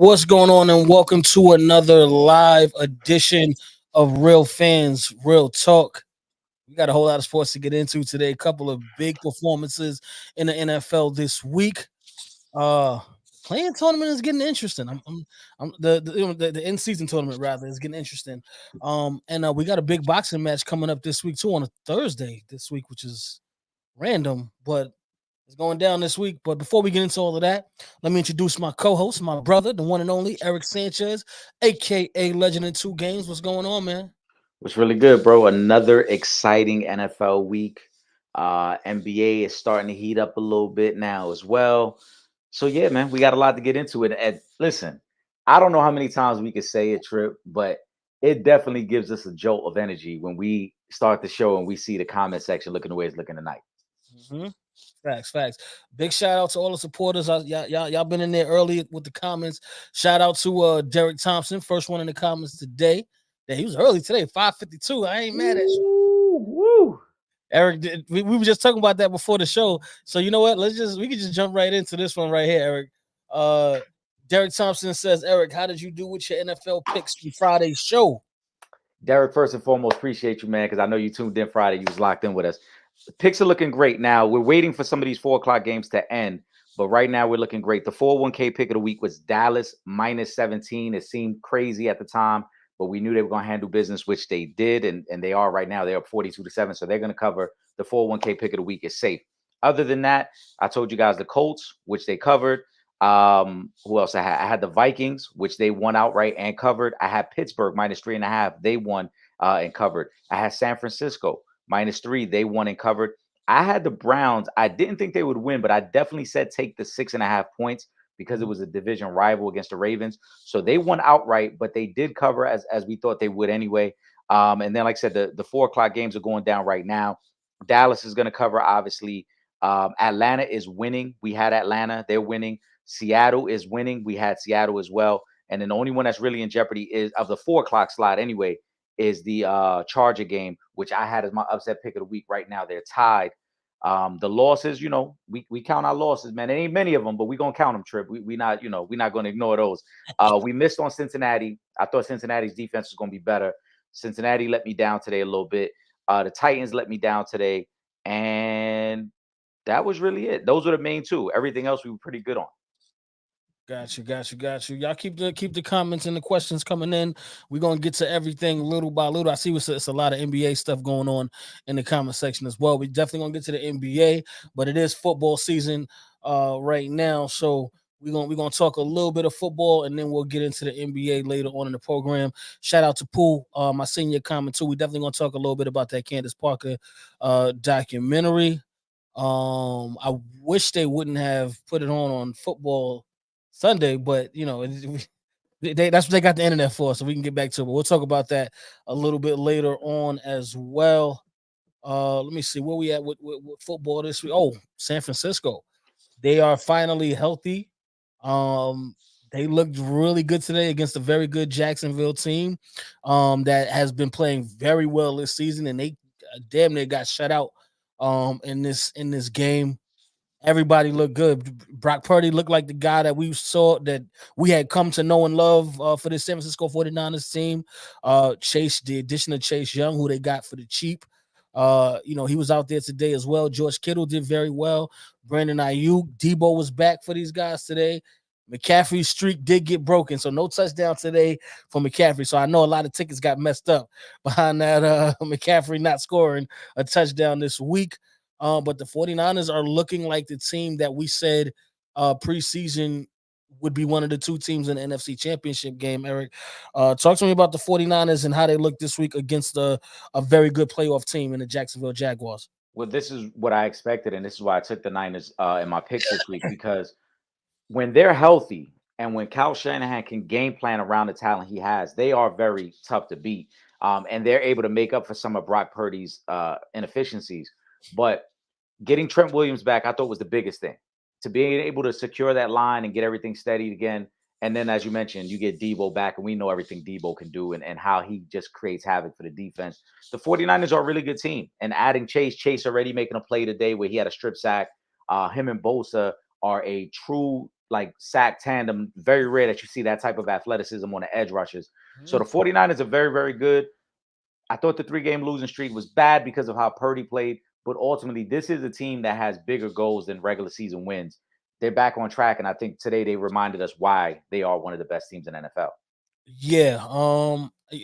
What's going on, and welcome to another live edition of Real Fans, Real Talk. We got a whole lot of sports to get into today. A couple of big performances in the NFL this week. Uh, Playing tournament is getting interesting. I'm the in season tournament rather is getting interesting. And We got a big boxing match coming up this week too on a Thursday this week, which is random, but it's going down this week. But before we get into all of that, let me introduce my co-host, my brother, the one and only Eric Sanchez, aka Legend in Two Games. What's going on, man? What's really good, bro? Another exciting NFL week. NBA is starting to heat up a little bit now as well. So yeah, man, we got a lot to get into it. And listen, I don't know how many times we could say it, Trip, but it definitely gives us a jolt of energy when we start the show and we see the comment section looking the way it's looking tonight. hmm Facts, facts. Big shout out to all the supporters. Y'all been in there early with the comments. Shout out to Derek Thompson, first one in the comments today. Yeah, he was early today, 5:52. I ain't mad at you. Woo, woo. Eric, we were just talking about that before the show. So you know what? We can just jump right into this one right here, Eric. Uh Derek Thompson says, Eric, how did you do with your NFL picks from Friday's show? Derek, first and foremost, appreciate you, man, because I know you tuned in Friday. You was locked in with us. The picks are looking great. Now we're waiting for some of these 4 o'clock games to end, but right now we're looking great. The 401k pick of the week was Dallas minus 17. It seemed crazy at the time, but we knew they were going to handle business, which they did, and they are right now. They're up 42-7, so they're going to cover. The 401k pick of the week is safe. Other than that, I told you guys the Colts, which they covered. Who else I had? I had the Vikings, which they won outright and covered. I had Pittsburgh minus 3.5. They won and covered. I had San Francisco minus 3. They won and covered. I had the Browns. I didn't think they would win, but I definitely said take the 6.5 points because it was a division rival against the Ravens. So they won outright, but they did cover as we thought they would anyway. And then, like I said, the 4 o'clock games are going down right now. Dallas is going to cover, obviously. Atlanta is winning. We had Atlanta. They're winning. Seattle is winning. We had Seattle as well. And then the only one that's really in jeopardy is of the 4 o'clock slot anyway, is the Charger game, which I had as my upset pick of the week. Right now, they're tied. The losses, we count our losses, man. There ain't many of them, but we gonna count them. Trip. We not, we not gonna ignore those. We missed on Cincinnati. I thought Cincinnati's defense was gonna be better. Cincinnati let me down today a little bit. The Titans let me down today, and that was really it. Those were the main two. Everything else we were pretty good on. Got you, got you, got you. Y'all keep the comments and the questions coming in. We're gonna get to everything little by little. I see it's a lot of NBA stuff going on in the comment section as well. We definitely gonna get to the NBA, but it is football season right now. So we're gonna talk a little bit of football and then we'll get into the NBA later on in the program. Shout out to Pool, my senior comment too. We definitely gonna talk a little bit about that Candace Parker documentary. I wish they wouldn't have put it on football Sunday, but that's what they got the internet for, so we can get back to it. But we'll talk about that a little bit later on as well. Let me see where we at with football this week. Oh, San Francisco, they are finally healthy. Um, they looked really good today against a very good Jacksonville team, that has been playing very well this season, and they damn near got shut out in this game. Everybody looked good. Brock Purdy looked like the guy that we had come to know and love for the San Francisco 49ers team. The addition of Chase Young, who they got for the cheap. He was out there today as well. George Kittle did very well. Brandon Ayuk, Debo was back for these guys today. McCaffrey's streak did get broken, so no touchdown today for McCaffrey. So I know a lot of tickets got messed up behind that McCaffrey not scoring a touchdown this week. But the 49ers are looking like the team that we said preseason would be one of the two teams in the NFC Championship game. Eric, talk to me about the 49ers and how they look this week against a very good playoff team in the Jacksonville Jaguars. Well, this is what I expected, and this is why I took the Niners in my picks this week because when they're healthy and when Kyle Shanahan can game plan around the talent he has, they are very tough to beat. And they're able to make up for some of Brock Purdy's inefficiencies. But getting Trent Williams back, I thought was the biggest thing. To be able to secure that line and get everything steady again. And then, as you mentioned, you get Debo back, and we know everything Debo can do and how he just creates havoc for the defense. The 49ers are a really good team. And adding Chase already making a play today where he had a strip sack. Him and Bosa are a true like sack tandem. Very rare that you see that type of athleticism on the edge rushers. So Mhm. the 49ers are very, very good. I thought the 3-game losing streak was bad because of how Purdy played, but ultimately, this is a team that has bigger goals than regular season wins. They're back on track, and I think today they reminded us why they are one of the best teams in NFL. Yeah.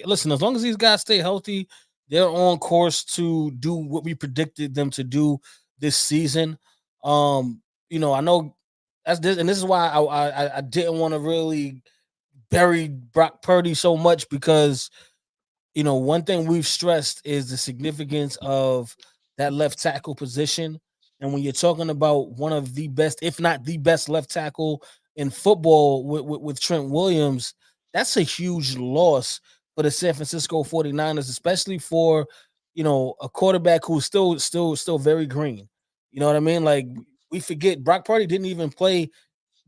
Listen, as long as these guys stay healthy, they're on course to do what we predicted them to do this season. I know that's this, and this is why I didn't want to really bury Brock Purdy so much because one thing we've stressed is the significance of that left tackle position. And when you're talking about one of the best, if not the best left tackle in football with Trent Williams, that's a huge loss for the San Francisco 49ers, especially for, a quarterback who's still very green. You know what I mean? Like we forget Brock Purdy didn't even play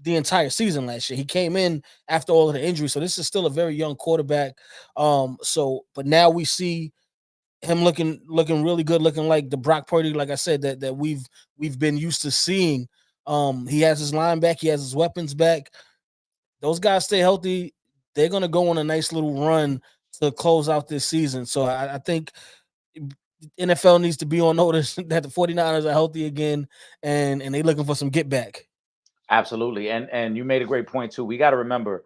the entire season last year. He came in after all of the injuries, so this is still a very young quarterback. But now we see him looking really good, looking like the Brock Purdy, like I said, that we've been used to seeing. He has his line back, he has his weapons back. Those guys stay healthy, they're gonna go on a nice little run to close out this season. So I think NFL needs to be on notice that the 49ers are healthy again and they looking for some get back. Absolutely. And you made a great point too. We got to remember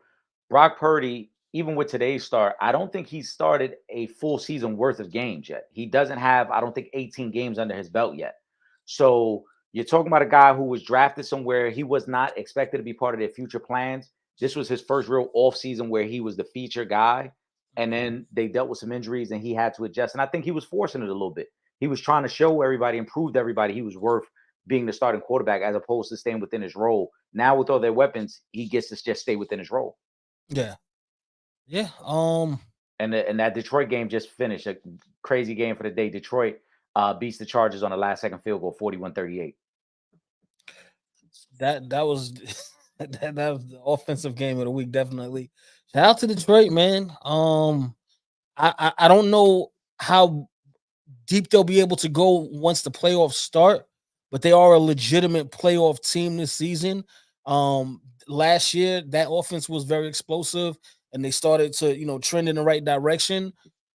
Brock Purdy, even with today's start, I don't think he's started a full season worth of games yet. He doesn't have, I don't think, 18 games under his belt yet. So you're talking about a guy who was drafted somewhere. He was not expected to be part of their future plans. This was his first real off season where he was the feature guy. And then they dealt with some injuries and he had to adjust. And I think he was forcing it a little bit. He was trying to show everybody and prove to everybody he was worth being the starting quarterback as opposed to staying within his role. Now with all their weapons, he gets to just stay within his role. Yeah. Yeah. And that Detroit game just finished a crazy game for the day. Detroit beats the Chargers on a last second field goal, 41-38. That was that was the offensive game of the week, definitely. Shout out to Detroit, man. I don't know how deep they'll be able to go once the playoffs start, but they are a legitimate playoff team this season. Last year that offense was very explosive and they started to, trend in the right direction.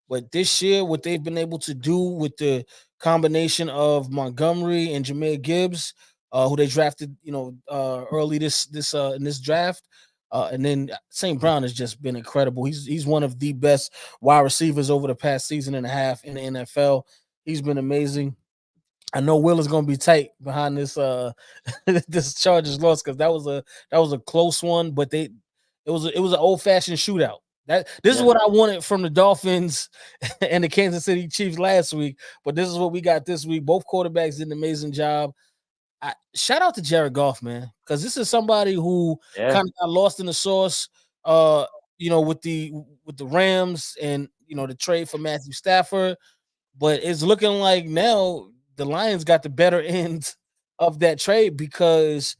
But this year, what they've been able to do with the combination of Montgomery and Jameer Gibbs, who they drafted, early this in this draft, and then St. Brown has just been incredible. He's one of the best wide receivers over the past season and a half in the NFL. He's been amazing. I know Will is gonna be tight behind this this Chargers loss because that was a close one, but it was an old fashioned shootout. This is Yeah. what I wanted from the Dolphins and the Kansas City Chiefs last week, but this is what we got this week. Both quarterbacks did an amazing job. Shout out to Jared Goff, man, because this is somebody who Yeah. kind of got lost in the sauce, uh, with the Rams and the trade for Matthew Stafford, but it's looking like now the Lions got the better end of that trade because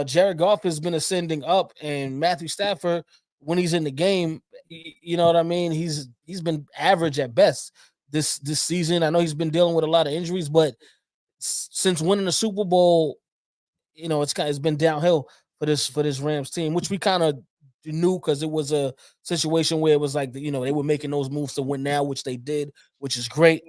Jared Goff has been ascending up, and Matthew Stafford, when he's in the game, you know what I mean. He's been average at best this season. I know he's been dealing with a lot of injuries, but since winning the Super Bowl, it's been downhill for this Rams team, which we kind of knew because it was a situation where it was like they were making those moves to win now, which they did, which is great.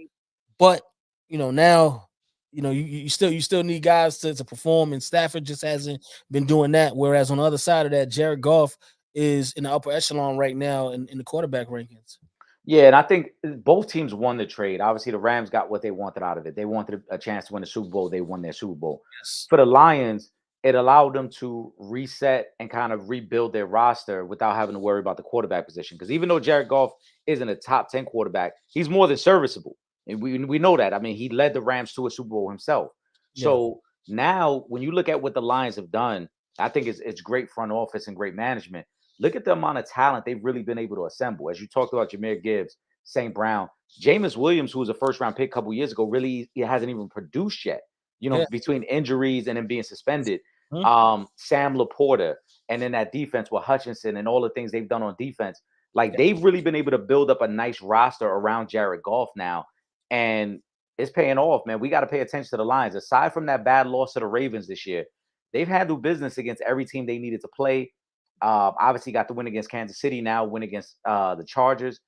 But now you still need guys to perform, and Stafford just hasn't been doing that. Whereas on the other side of that, Jared Goff is in the upper echelon right now in the quarterback rankings. Yeah, and I think both teams won the trade. Obviously, the Rams got what they wanted out of it. They wanted a chance to win the Super Bowl. They won their Super Bowl. Yes. For the Lions, it allowed them to reset and kind of rebuild their roster without having to worry about the quarterback position. Because even though Jared Goff isn't a top 10 quarterback, he's more than serviceable. And we know that. I mean, he led the Rams to a Super Bowl himself. Yeah. So now when you look at what the Lions have done, I think it's great front office and great management. Look at the amount of talent they've really been able to assemble. As you talked about Jameer Gibbs, St. Brown, Jameis Williams, who was a first round pick a couple years ago, really he hasn't even produced yet. Yeah. Between injuries and him being suspended. Mhm. Sam Laporta, and then that defense with Hutchinson and all the things they've done on defense. Like Yeah. they've really been able to build up a nice roster around Jared Goff now. And it's paying off, man. We got to pay attention to the Lions. Aside from that bad loss to the Ravens this year, they've handled business against every team they needed to play. Obviously, got the win against Kansas City. Now win against the Chargers.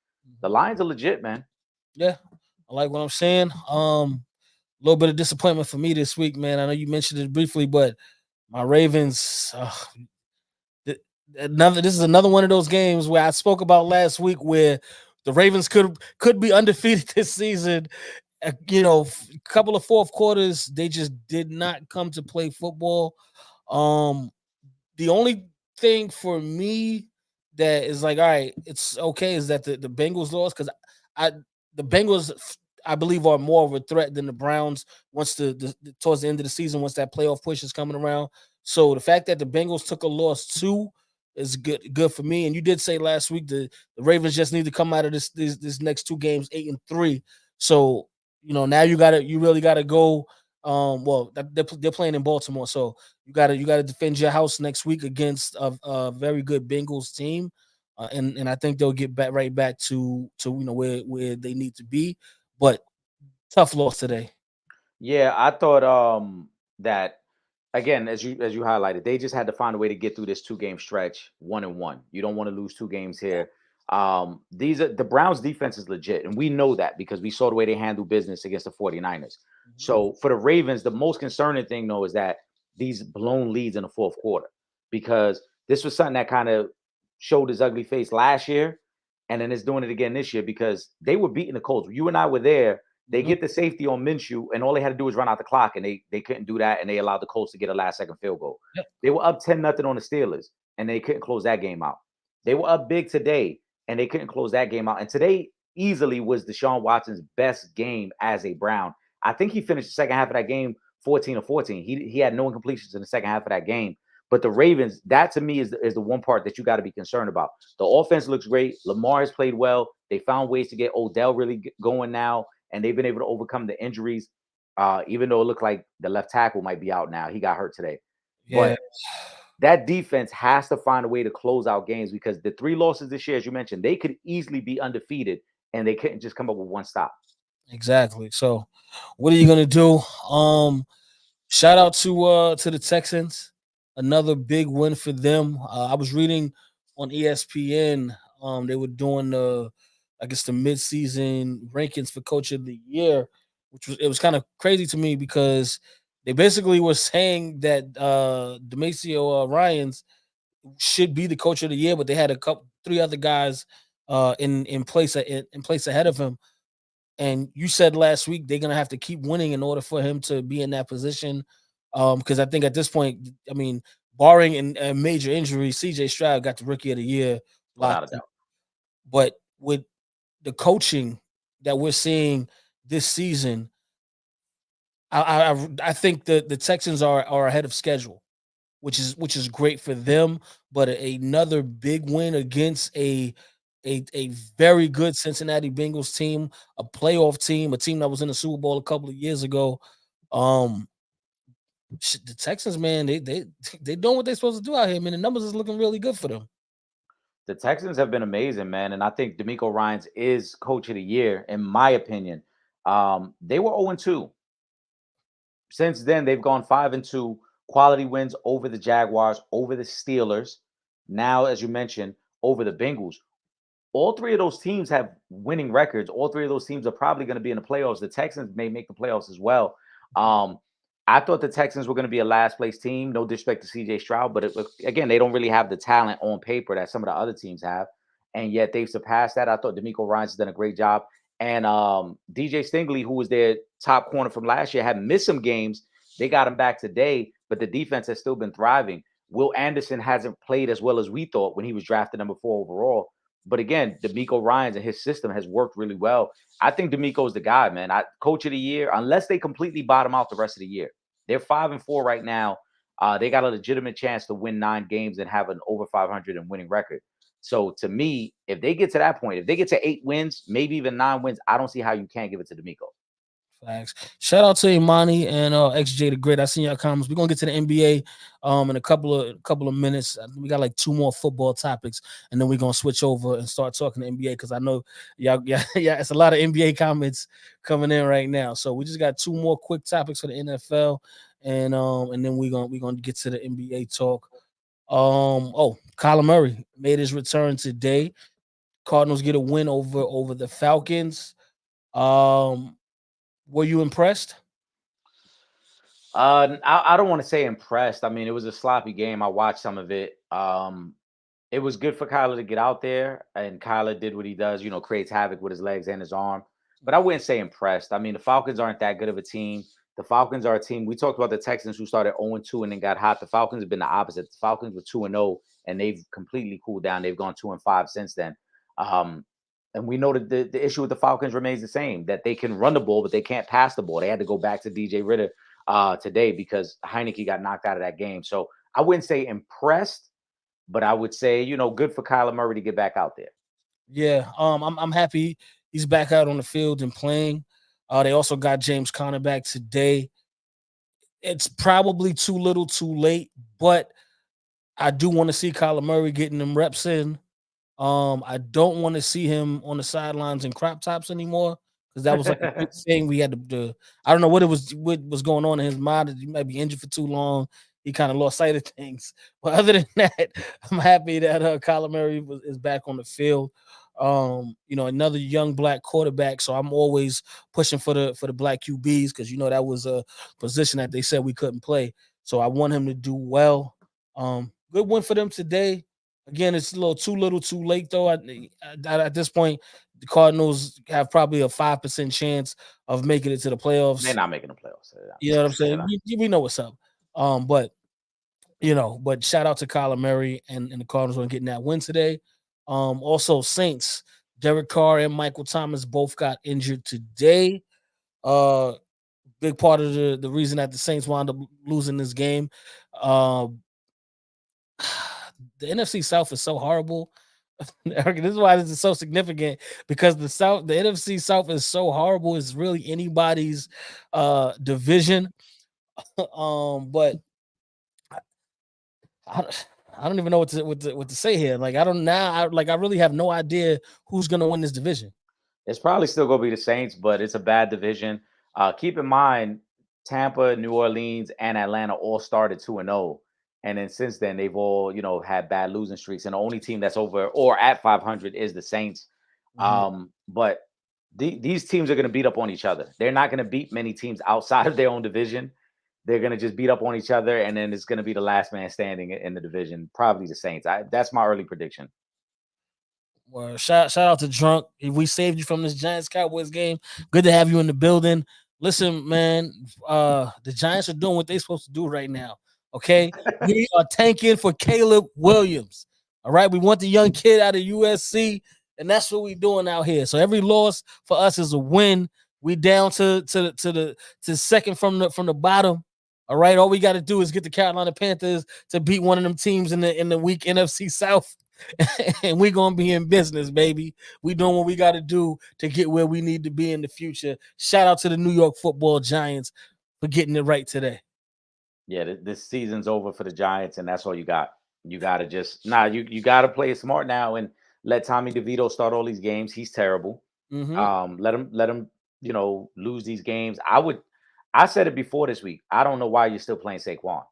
The Lions are legit, man. Yeah, I like what I'm saying. A little bit of disappointment for me this week, man. I know you mentioned it briefly, but my Ravens. This is another one of those games where I spoke about last week, where the Ravens could be undefeated this season. A couple of fourth quarters, they just did not come to play football. Um, the only thing for me that is like, all right, it's okay, is that the Bengals lost, because I the Bengals, I believe, are more of a threat than the Browns once towards the end of the season, once that playoff push is coming around. So the fact that the Bengals took a loss too is good for me. And you did say last week the Ravens just need to come out of this next two games 8-3. So now you really gotta go. Well, they're playing in Baltimore, so you gotta defend your house next week against a very good Bengals team, and I think they'll get right back to where they need to be. But tough loss today. Yeah, I thought that again, as you highlighted, they just had to find a way to get through this 2 game stretch 1-1. You don't want to lose 2 games here. These are the Browns defense is legit, and we know that because we saw the way they handle business against the 49ers. Mhm. So for the Ravens, the most concerning thing though is that these blown leads in the fourth quarter, because this was something that kind of showed his ugly face last year, and then it's doing it again this year because they were beating the Colts. You and I were there. They Mhm. get the safety on Minshew, and all they had to do was run out the clock, and they couldn't do that, and they allowed the Colts to get a last-second field goal. Yep. They were up 10-0 on the Steelers, and they couldn't close that game out. They were up big today, and they couldn't close that game out. And today easily was Deshaun Watson's best game as a Brown. I think he finished the second half of that game 14-14. He had no incompletions in the second half of that game. But the Ravens, that to me is the one part that you got to be concerned about. The offense looks great. Lamar has played well. They found ways to get Odell really going now, and they've been able to overcome the injuries. Even though it looked like the left tackle might be out now, he got hurt today. Yeah. But that defense has to find a way to close out games because the 3 losses this year, as you mentioned, they could easily be undefeated, and they couldn't just come up with one stop. Exactly. So, what are you gonna do? Shout out to the Texans. Another big win for them. I was reading on ESPN. They were doing I guess the midseason rankings for Coach of the Year, which was kind of crazy to me because they basically were saying that Demasio Ryans should be the Coach of the Year, but they had three other guys in place ahead of him. And you said last week they're gonna have to keep winning in order for him to be in that position. Because I think at this point, I mean, barring a major injury, CJ Stroud got the Rookie of the Year Without a locked in. doubt. But with the coaching that we're seeing this season, I think the Texans are ahead of schedule, which is great for them. But another big win against a very good Cincinnati Bengals team, a playoff team, a team that was in the Super Bowl a couple of years ago. Um, the Texans, man, they doing what they're supposed to do out here, man. The numbers is looking really good for them. The Texans have been amazing, man, and I think D'Amico Ryans is Coach of the Year, in my opinion. They were 0-2. Since then, they've gone 5-2, quality wins over the Jaguars, over the Steelers. Now, as you mentioned, over the Bengals. All 3 of those teams have winning records. All 3 of those teams are probably going to be in the playoffs. The Texans may make the playoffs as well. Um, I thought the Texans were going to be a last place team. No disrespect to CJ Stroud, but again, they don't really have the talent on paper that some of the other teams have, and yet they've surpassed that. I thought D'Amico Ryans has done a great job, and DJ Stingley, who was their top corner from last year, had missed some games. They got him back today, but the defense has still been thriving. Will Anderson hasn't played as well as we thought when he was drafted number 4 overall. But again, D'Amico Ryans and his system has worked really well. I think D'Amico is the guy, man. Coach of the Year, unless they completely bottom out the rest of the year. They're 5-4 right now. They got a legitimate chance to win 9 games and have an over 500 and winning record. So to me, if they get to that point, if they get to 8 wins, maybe even 9 wins, I don't see how you can't give it to D'Amico. Facts. Shout out to Imani and XJ the Great. I seen your comments. We're gonna get to the NBA in a couple of minutes. We got like 2 more football topics, and then we're gonna switch over and start talking to NBA because I know y'all yeah, it's a lot of NBA comments coming in right now. So we just got 2 more quick topics for the NFL, and then we're gonna get to the NBA talk. Kyler Murray made his return today. Cardinals get a win over the Falcons. Um, were you impressed? I don't want to say impressed. I mean, it was a sloppy game. I watched some of it. It was good for Kyler to get out there, and Kyler did what he does, creates havoc with his legs and his arm. But I wouldn't say impressed. I mean, the Falcons aren't that good of a team. The Falcons are a team. We talked about the Texans who started 0-2 and then got hot. The Falcons have been the opposite. The Falcons were 2-0 and they've completely cooled down. They've gone 2-5 since then. Um, and we know that the issue with the Falcons remains the same, that they can run the ball, but they can't pass the ball. They had to go back to DJ Ritter today because Heineke got knocked out of that game. So I wouldn't say impressed, but I would say, good for Kyler Murray to get back out there. Yeah, I'm happy he's back out on the field and playing. They also got James Conner back today. It's probably too little, too late, but I do want to see Kyler Murray getting them reps in. I don't want to see him on the sidelines in crop tops anymore because that was like a big thing. We had to. I don't know what was going on in his mind. He might be injured for too long. He kind of lost sight of things. But other than that, I'm happy that Kyler Murray is back on the field. Another young black quarterback. So I'm always pushing for the black QBs because that was a position that they said we couldn't play. So I want him to do well. Good win for them today. Again, it's a little too late though. At this point, the Cardinals have probably a 5% chance of making it to the They're playoffs. not making the playoffs. You know what I'm saying? We know what's up. But shout out to Kyler Murray and the Cardinals on getting that win today. Also Saints, Derek Carr and Michael Thomas both got injured today. Uh, Big part of the reason that the Saints wound up losing this game. The NFC South is so horrible. This is why this is so significant because the NFC South is so horrible. It's really anybody's division. But I, I don't even know what to say here. Like I really have no idea who's gonna win this division. It's probably still going to be the Saints, but it's a bad division. Keep in mind, Tampa, New Orleans, and Atlanta all started 2-0. And then since then, they've all, had bad losing streaks. And the only team that's over or at 500 is the Saints. Mhm. But these teams are going to beat up on each other. They're not going to beat many teams outside of their own division. They're going to just beat up on each other. And then it's going to be the last man standing in the division, probably the Saints. That's my early prediction. Well, shout out to Drunk. We saved you from this Giants Cowboys game. Good to have you in the building. Listen, man, the Giants are doing what they're supposed to do right now. Okay, we are tanking for Caleb Williams. All right, we want the young kid out of USC, and that's what we're doing out here. So every loss for us is a win. We down to second from the bottom. All right, all we got to do is get the Carolina Panthers to beat one of them teams in the weak NFC South. And we're gonna be in business, baby. We doing what we got to do to get where we need to be in the future. Shout out to the New York Football Giants for getting it right today. Yeah, this season's over for the Giants, and that's all you got. You gotta you gotta play it smart now and let Tommy DeVito start all these games. He's terrible. Mm-hmm. Let him lose these games. I said it before this week. I don't know why you're still playing Saquon.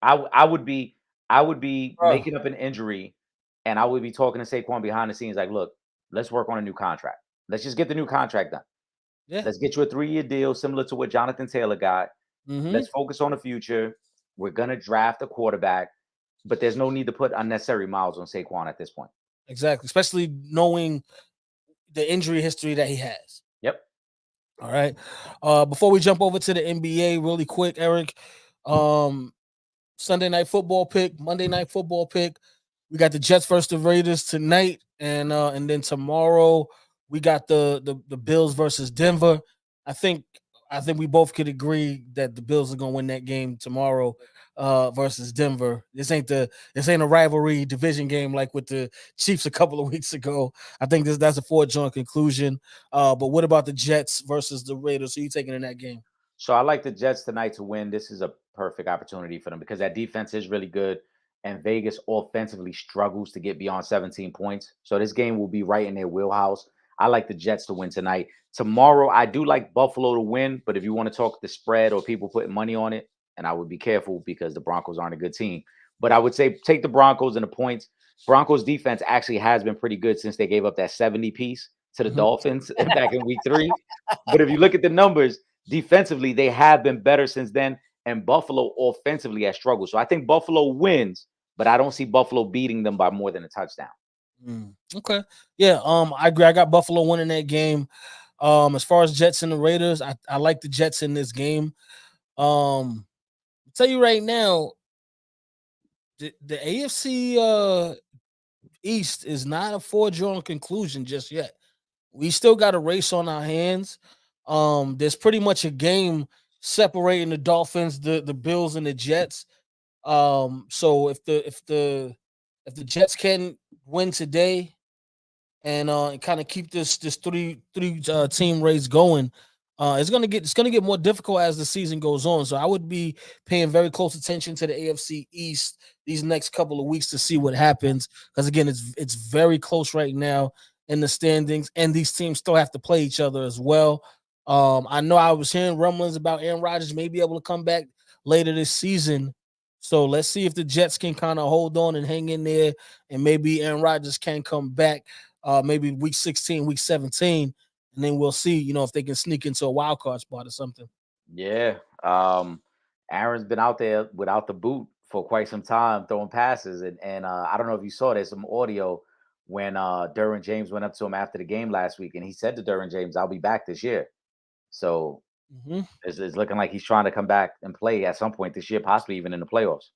I would be Bro, making up an injury, and I would be talking to Saquon behind the scenes like, look, let's work on a new contract. Let's just get the new contract done. yeah. Let's get you a 3-year deal similar to what Jonathan Taylor got. Mm-hmm. Let's focus on the future. We're gonna draft a quarterback, but there's no need to put unnecessary miles on Saquon at this point. Exactly. Especially knowing the injury history that he has. Yep. All right. Before we jump over to the NBA, really quick, Eric. Um, Sunday night football pick, Monday night football pick. We got the Jets versus the Raiders tonight, and then tomorrow we got the Bills versus Denver. I think I think we both could agree that the Bills are gonna win that game tomorrow versus Denver. This ain't a rivalry division game like with the Chiefs a couple of weeks ago. I think that's a foregone conclusion. But what about the Jets versus the Raiders? Who you taking in that game? So I like the Jets tonight to win. This is a perfect opportunity for them because that defense is really good, and Vegas offensively struggles to get beyond 17 points. So this game will be right in their wheelhouse. I like the Jets to win tonight. Tomorrow, I do like Buffalo to win, but if you want to talk the spread or people putting money on it, and I would be careful because the Broncos aren't a good team. But I would say take the Broncos and the points. Broncos defense actually has been pretty good since they gave up that 70 piece to the Mhm. Dolphins back in week 3. But if you look at the numbers, defensively, they have been better since then. And Buffalo offensively has struggled. So I think Buffalo wins, but I don't see Buffalo beating them by more than a touchdown. Okay. Yeah, I agree. I got Buffalo winning that game. As far as Jets and the Raiders, I like the Jets in this game. I'll tell you right now, the AFC East is not a foregone conclusion just yet. We still got a race on our hands. There's pretty much a game separating the Dolphins, the Bills, and the Jets. So if the Jets can win today and kind of keep this three team race going, it's gonna get more difficult as the season goes on. So I would be paying very close attention to the AFC East these next couple of weeks to see what happens, because again it's very close right now in the standings, and these teams still have to play each other as well. I know I was hearing rumblings about Aaron Rodgers may be able to come back later this season. So let's see if the Jets can kind of hold on and hang in there, and maybe Aaron Rodgers can come back maybe week 16, week 17, and then we'll see, if they can sneak into a wild card spot or something. Yeah. Aaron's been out there without the boot for quite some time throwing passes. And I don't know if you saw there's some audio when Derwin James went up to him after the game last week and he said to Derwin James, I'll be back this year. So Hmm. it's looking like he's trying to come back and play at some point this year, possibly even in the playoffs.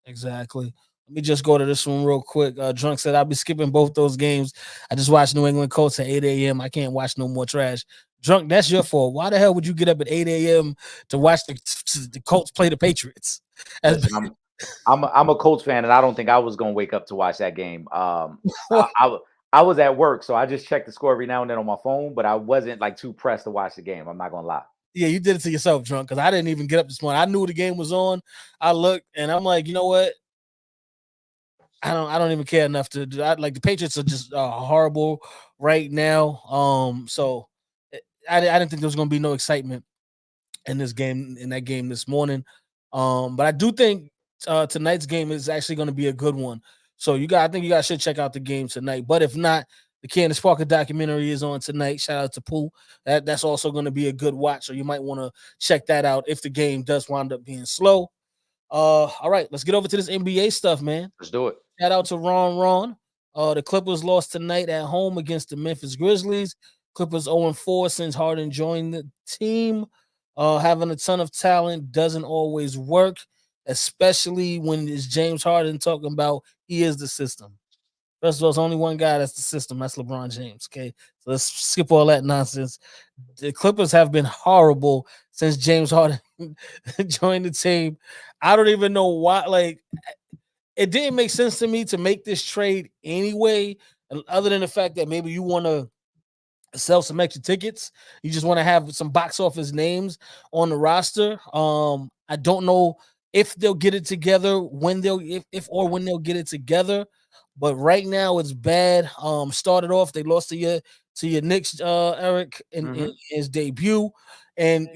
Exactly. Let me just go to this one real quick. Drunk said I'll be skipping both those games. I just watched New England Colts at 8 a.m. I can't watch no more trash. Drunk, that's your fault. Why the hell would you get up at 8 a.m. to watch the Colts play the Patriots? As, Listen, I'm a Colts fan, and I don't think I was gonna wake up to watch that game. I was at work, so I just checked the score every now and then on my phone, but I wasn't like too pressed to watch the game. I'm not gonna lie. Yeah, you did it to yourself, Drunk, because I didn't even get up this morning. I knew the game was on. I looked and I'm like, you know what? I don't even care enough to do. Like the Patriots are just horrible right now. So I didn't think there was going to be no excitement in that game this morning. But I do think tonight's game is actually going to be a good one. So I think you guys should check out the game tonight. But if not, the Candace Parker documentary is on tonight. Shout out to Pooh. That's also going to be a good watch. So you might want to check that out if the game does wind up being slow. All right, let's get over to this NBA stuff, man. Let's do it. Shout out to Ron. The Clippers lost tonight at home against the Memphis Grizzlies. Clippers 0-4 since Harden joined the team. Having a ton of talent doesn't always work, especially when it's James Harden talking about he is the system. First of all, there's only one guy that's the system. That's LeBron James. Okay, so let's skip all that nonsense. The Clippers have been horrible since James Harden joined the team. I don't even know why. Like, it didn't make sense to me to make this trade anyway, other than the fact that maybe you want to sell some extra tickets. You just want to have some box office names on the roster. I don't know if they'll get it together when they'll if or when they'll get it together. But right now it's bad. Started off, they lost to your Knicks, Eric, in Hmm. his debut. And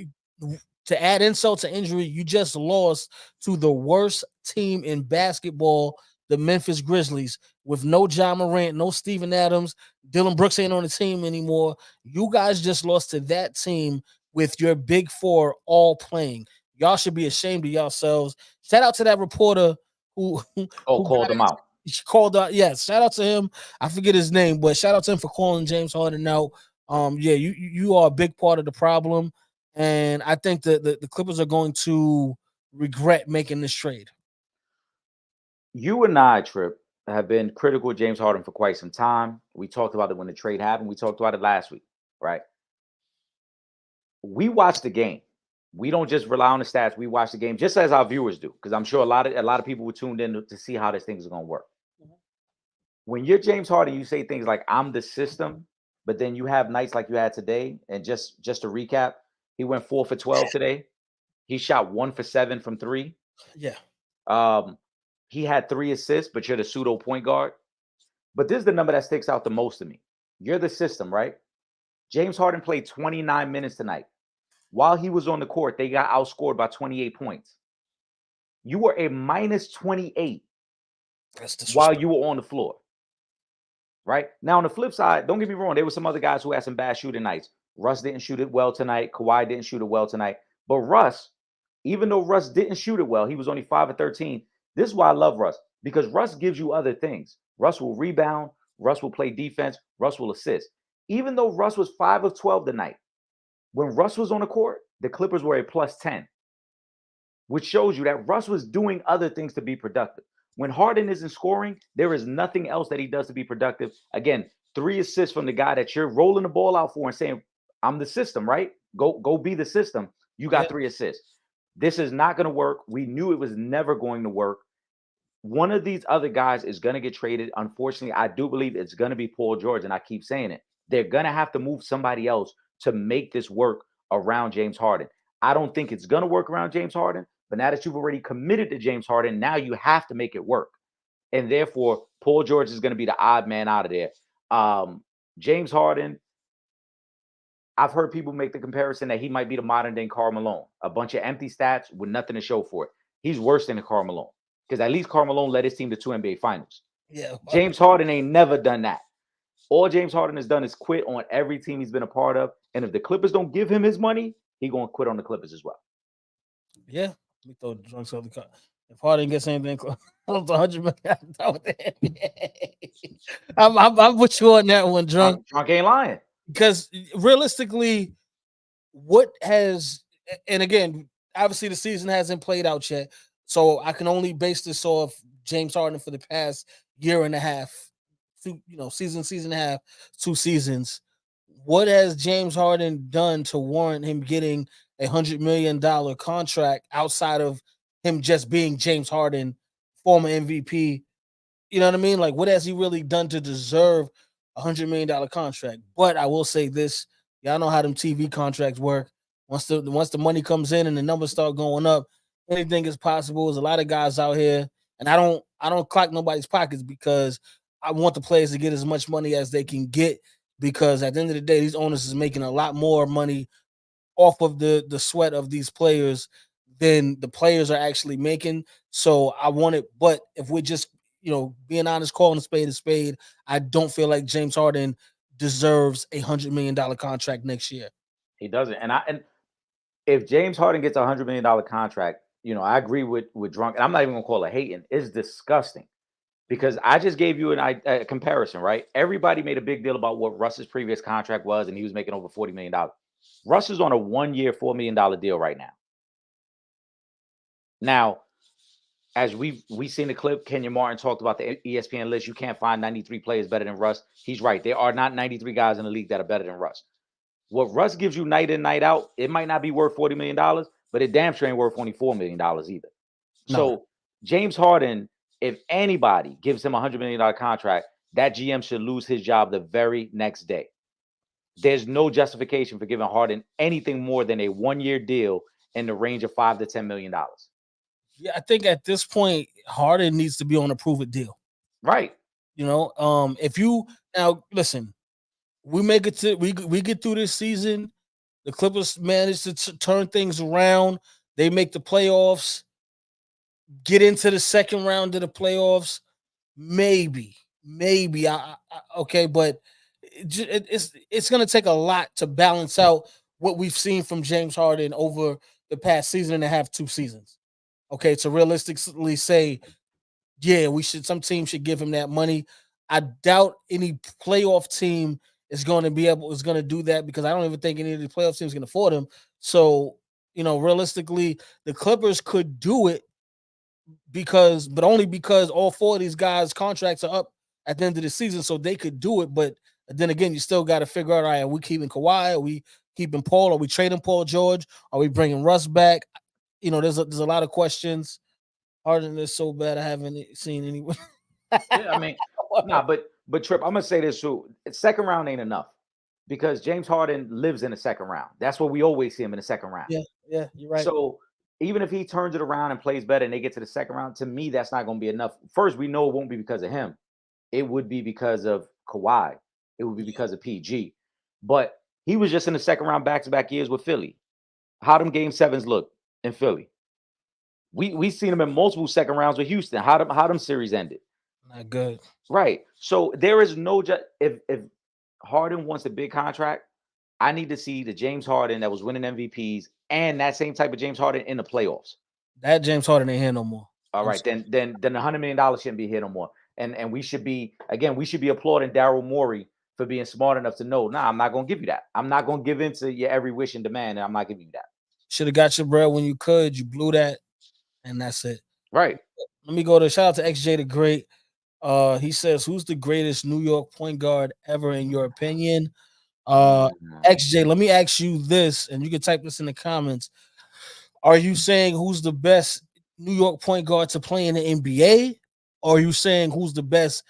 to add insult to injury, you just lost to the worst team in basketball, the Memphis Grizzlies, with no John Morant, no Steven Adams. Dylan Brooks ain't on the team anymore. You guys just lost to that team with your big four all playing. Y'all should be ashamed of yourselves. Shout out to that reporter who Oh, who called got them it. out. She called out. Yes, shout out to him. I forget his name, but shout out to him for calling James Harden out. Yeah, you are a big part of the problem, and I think that the Clippers are going to regret making this trade. You and I, Trip, have been critical of James Harden for quite some time. We talked about it when the trade happened. We talked about it last week, right? We watch the game. We don't just rely on the stats. We watch the game just as our viewers do, because I'm sure a lot of people were tuned in to see how this thing is going to work. When you're James Harden, you say things like "I'm the system," but then you have nights like you had today. And just to recap, he went 4 for 12 today. He shot 1 for 7 from three. Yeah. Um, he had 3 assists, but you're the pseudo point guard. But this is the number that sticks out the most to me. You're the system, right? James Harden played 29 minutes tonight. While he was on the court, they got outscored by 28 points. You were a minus 28 while you were on the floor. Right? Now, on the flip side, don't get me wrong, there were some other guys who had some bad shooting nights. Russ didn't shoot it well tonight. Kawhi didn't shoot it well tonight. But Russ, even though Russ didn't shoot it well, he was only 5 of 13. This is why I love Russ, because Russ gives you other things. Russ will rebound. Russ will play defense. Russ will assist. Even though Russ was 5 of 12 tonight, when Russ was on the court, the Clippers were a plus 10, which shows you that Russ was doing other things to be productive. When Harden isn't scoring, there is nothing else that he does to be productive. Again, 3 assists from the guy that you're rolling the ball out for and saying, I'm the system, right? Go be the system. You got 3 assists. This is not going to work. We knew it was never going to work. One of these other guys is going to get traded. Unfortunately, I do believe it's going to be Paul George, and I keep saying it. They're going to have to move somebody else to make this work around James Harden. I don't think it's going to work around James Harden, but now that you've already committed to James Harden, now you have to make it work. And therefore, Paul George is going to be the odd man out of there. James Harden, I've heard people make the comparison that he might be the modern day Karl Malone. A bunch of empty stats with nothing to show for it. He's worse than Karl Malone, because at least Karl Malone led his team to 2 NBA finals. Yeah. James Harden ain't never done that. All James Harden has done is quit on every team he's been a part of. And if the Clippers don't give him his money, he's going to quit on the Clippers as well. Yeah. We throw drunks on the car. If Harden gets anything close to 100 million, I'm done with the NBA. I'm with you on that one, Drunk. Drunk ain't lying. Because realistically, what has, and again, obviously the season hasn't played out yet, so I can only base this off James Harden for the past year and a half, season and a half, 2 seasons. What has James Harden done to warrant him getting $100 million contract outside of him just being James Harden, former MVP? You know what I mean? Like, what has he really done to deserve $100 million contract? But I will say this: y'all know how them TV contracts work. Once the money comes in and the numbers start going up, anything is possible. There's a lot of guys out here, and I don't clock nobody's pockets, because I want the players to get as much money as they can get, because at the end of the day, these owners is making a lot more money off of the sweat of these players than the players are actually making. So I want it, but if we're just being honest, calling a spade, I don't feel like James Harden deserves $100 million contract next year. He doesn't. And if James Harden gets $100 million contract, I agree with Drunk, and I'm not even gonna call it hating. It's disgusting, because I just gave you a comparison, right? Everybody made a big deal about what Russ's previous contract was, and he was making over $40 million. Russ is on a 1-year, $4 million deal right now. Now, as we seen the clip, Kenyon Martin talked about the ESPN list. You can't find 93 players better than Russ. He's right. There are not 93 guys in the league that are better than Russ. What Russ gives you night in, night out, it might not be worth $40 million, but it damn sure ain't worth only $4 million either. No. So James Harden, if anybody gives him $100 million contract, that GM should lose his job the very next day. There's no justification for giving Harden anything more than a 1-year deal in the range of $5 to $10 million. Yeah, I think at this point, Harden needs to be on a prove-it deal. Right. If you now listen, we make it to we get through this season. The Clippers manage to turn things around. They make the playoffs, get into the second round of the playoffs. Maybe. Okay, but it's going to take a lot to balance out what we've seen from James Harden over the past season and a half, 2 seasons. Okay, to realistically say, yeah, some team should give him that money. I doubt any playoff team is going to do that, because I don't even think any of the playoff teams can afford him. So, realistically, the Clippers could do it, but only because all 4 of these guys' contracts are up at the end of the season, so they could do it. But then again, you still got to figure out, all right, are we keeping Kawhi? Are we keeping Paul? Are we trading Paul George? Are we bringing Russ back? There's a lot of questions. Harden is so bad, I haven't seen anyone. Yeah, I mean, but Trip, I'm gonna say this too. Second round ain't enough, because James Harden lives in the second round. That's what we always see him in the second round. Yeah, you're right. So even if he turns it around and plays better and they get to the second round, to me, that's not going to be enough. First, we know it won't be because of him. It would be because of Kawhi. It would be because of PG. But He was just in the second round back-to-back years with Philly. How them game sevens look in Philly? We seen him in multiple second rounds with Houston. How them series ended? Not good. Right. So there is no if Harden wants a big contract, I need to see the James Harden that was winning MVPs and that same type of James Harden in the playoffs. That James Harden ain't here no more. All right, then the $100 million shouldn't be here no more. And we should be applauding Daryl Morey for being smart enough to know, nah, I'm not gonna give you that. I'm not gonna give in to your every wish and demand, and I'm not giving you that. Should have got your bread when you could. You blew that, and that's it. Right. Let me go to shout out to XJ the Great. He says, "Who's the greatest New York point guard ever in your opinion?" XJ, let me ask you this, and you can type this in the comments. Are you saying who's the best New York point guard to play in the NBA? Or are you saying who's the best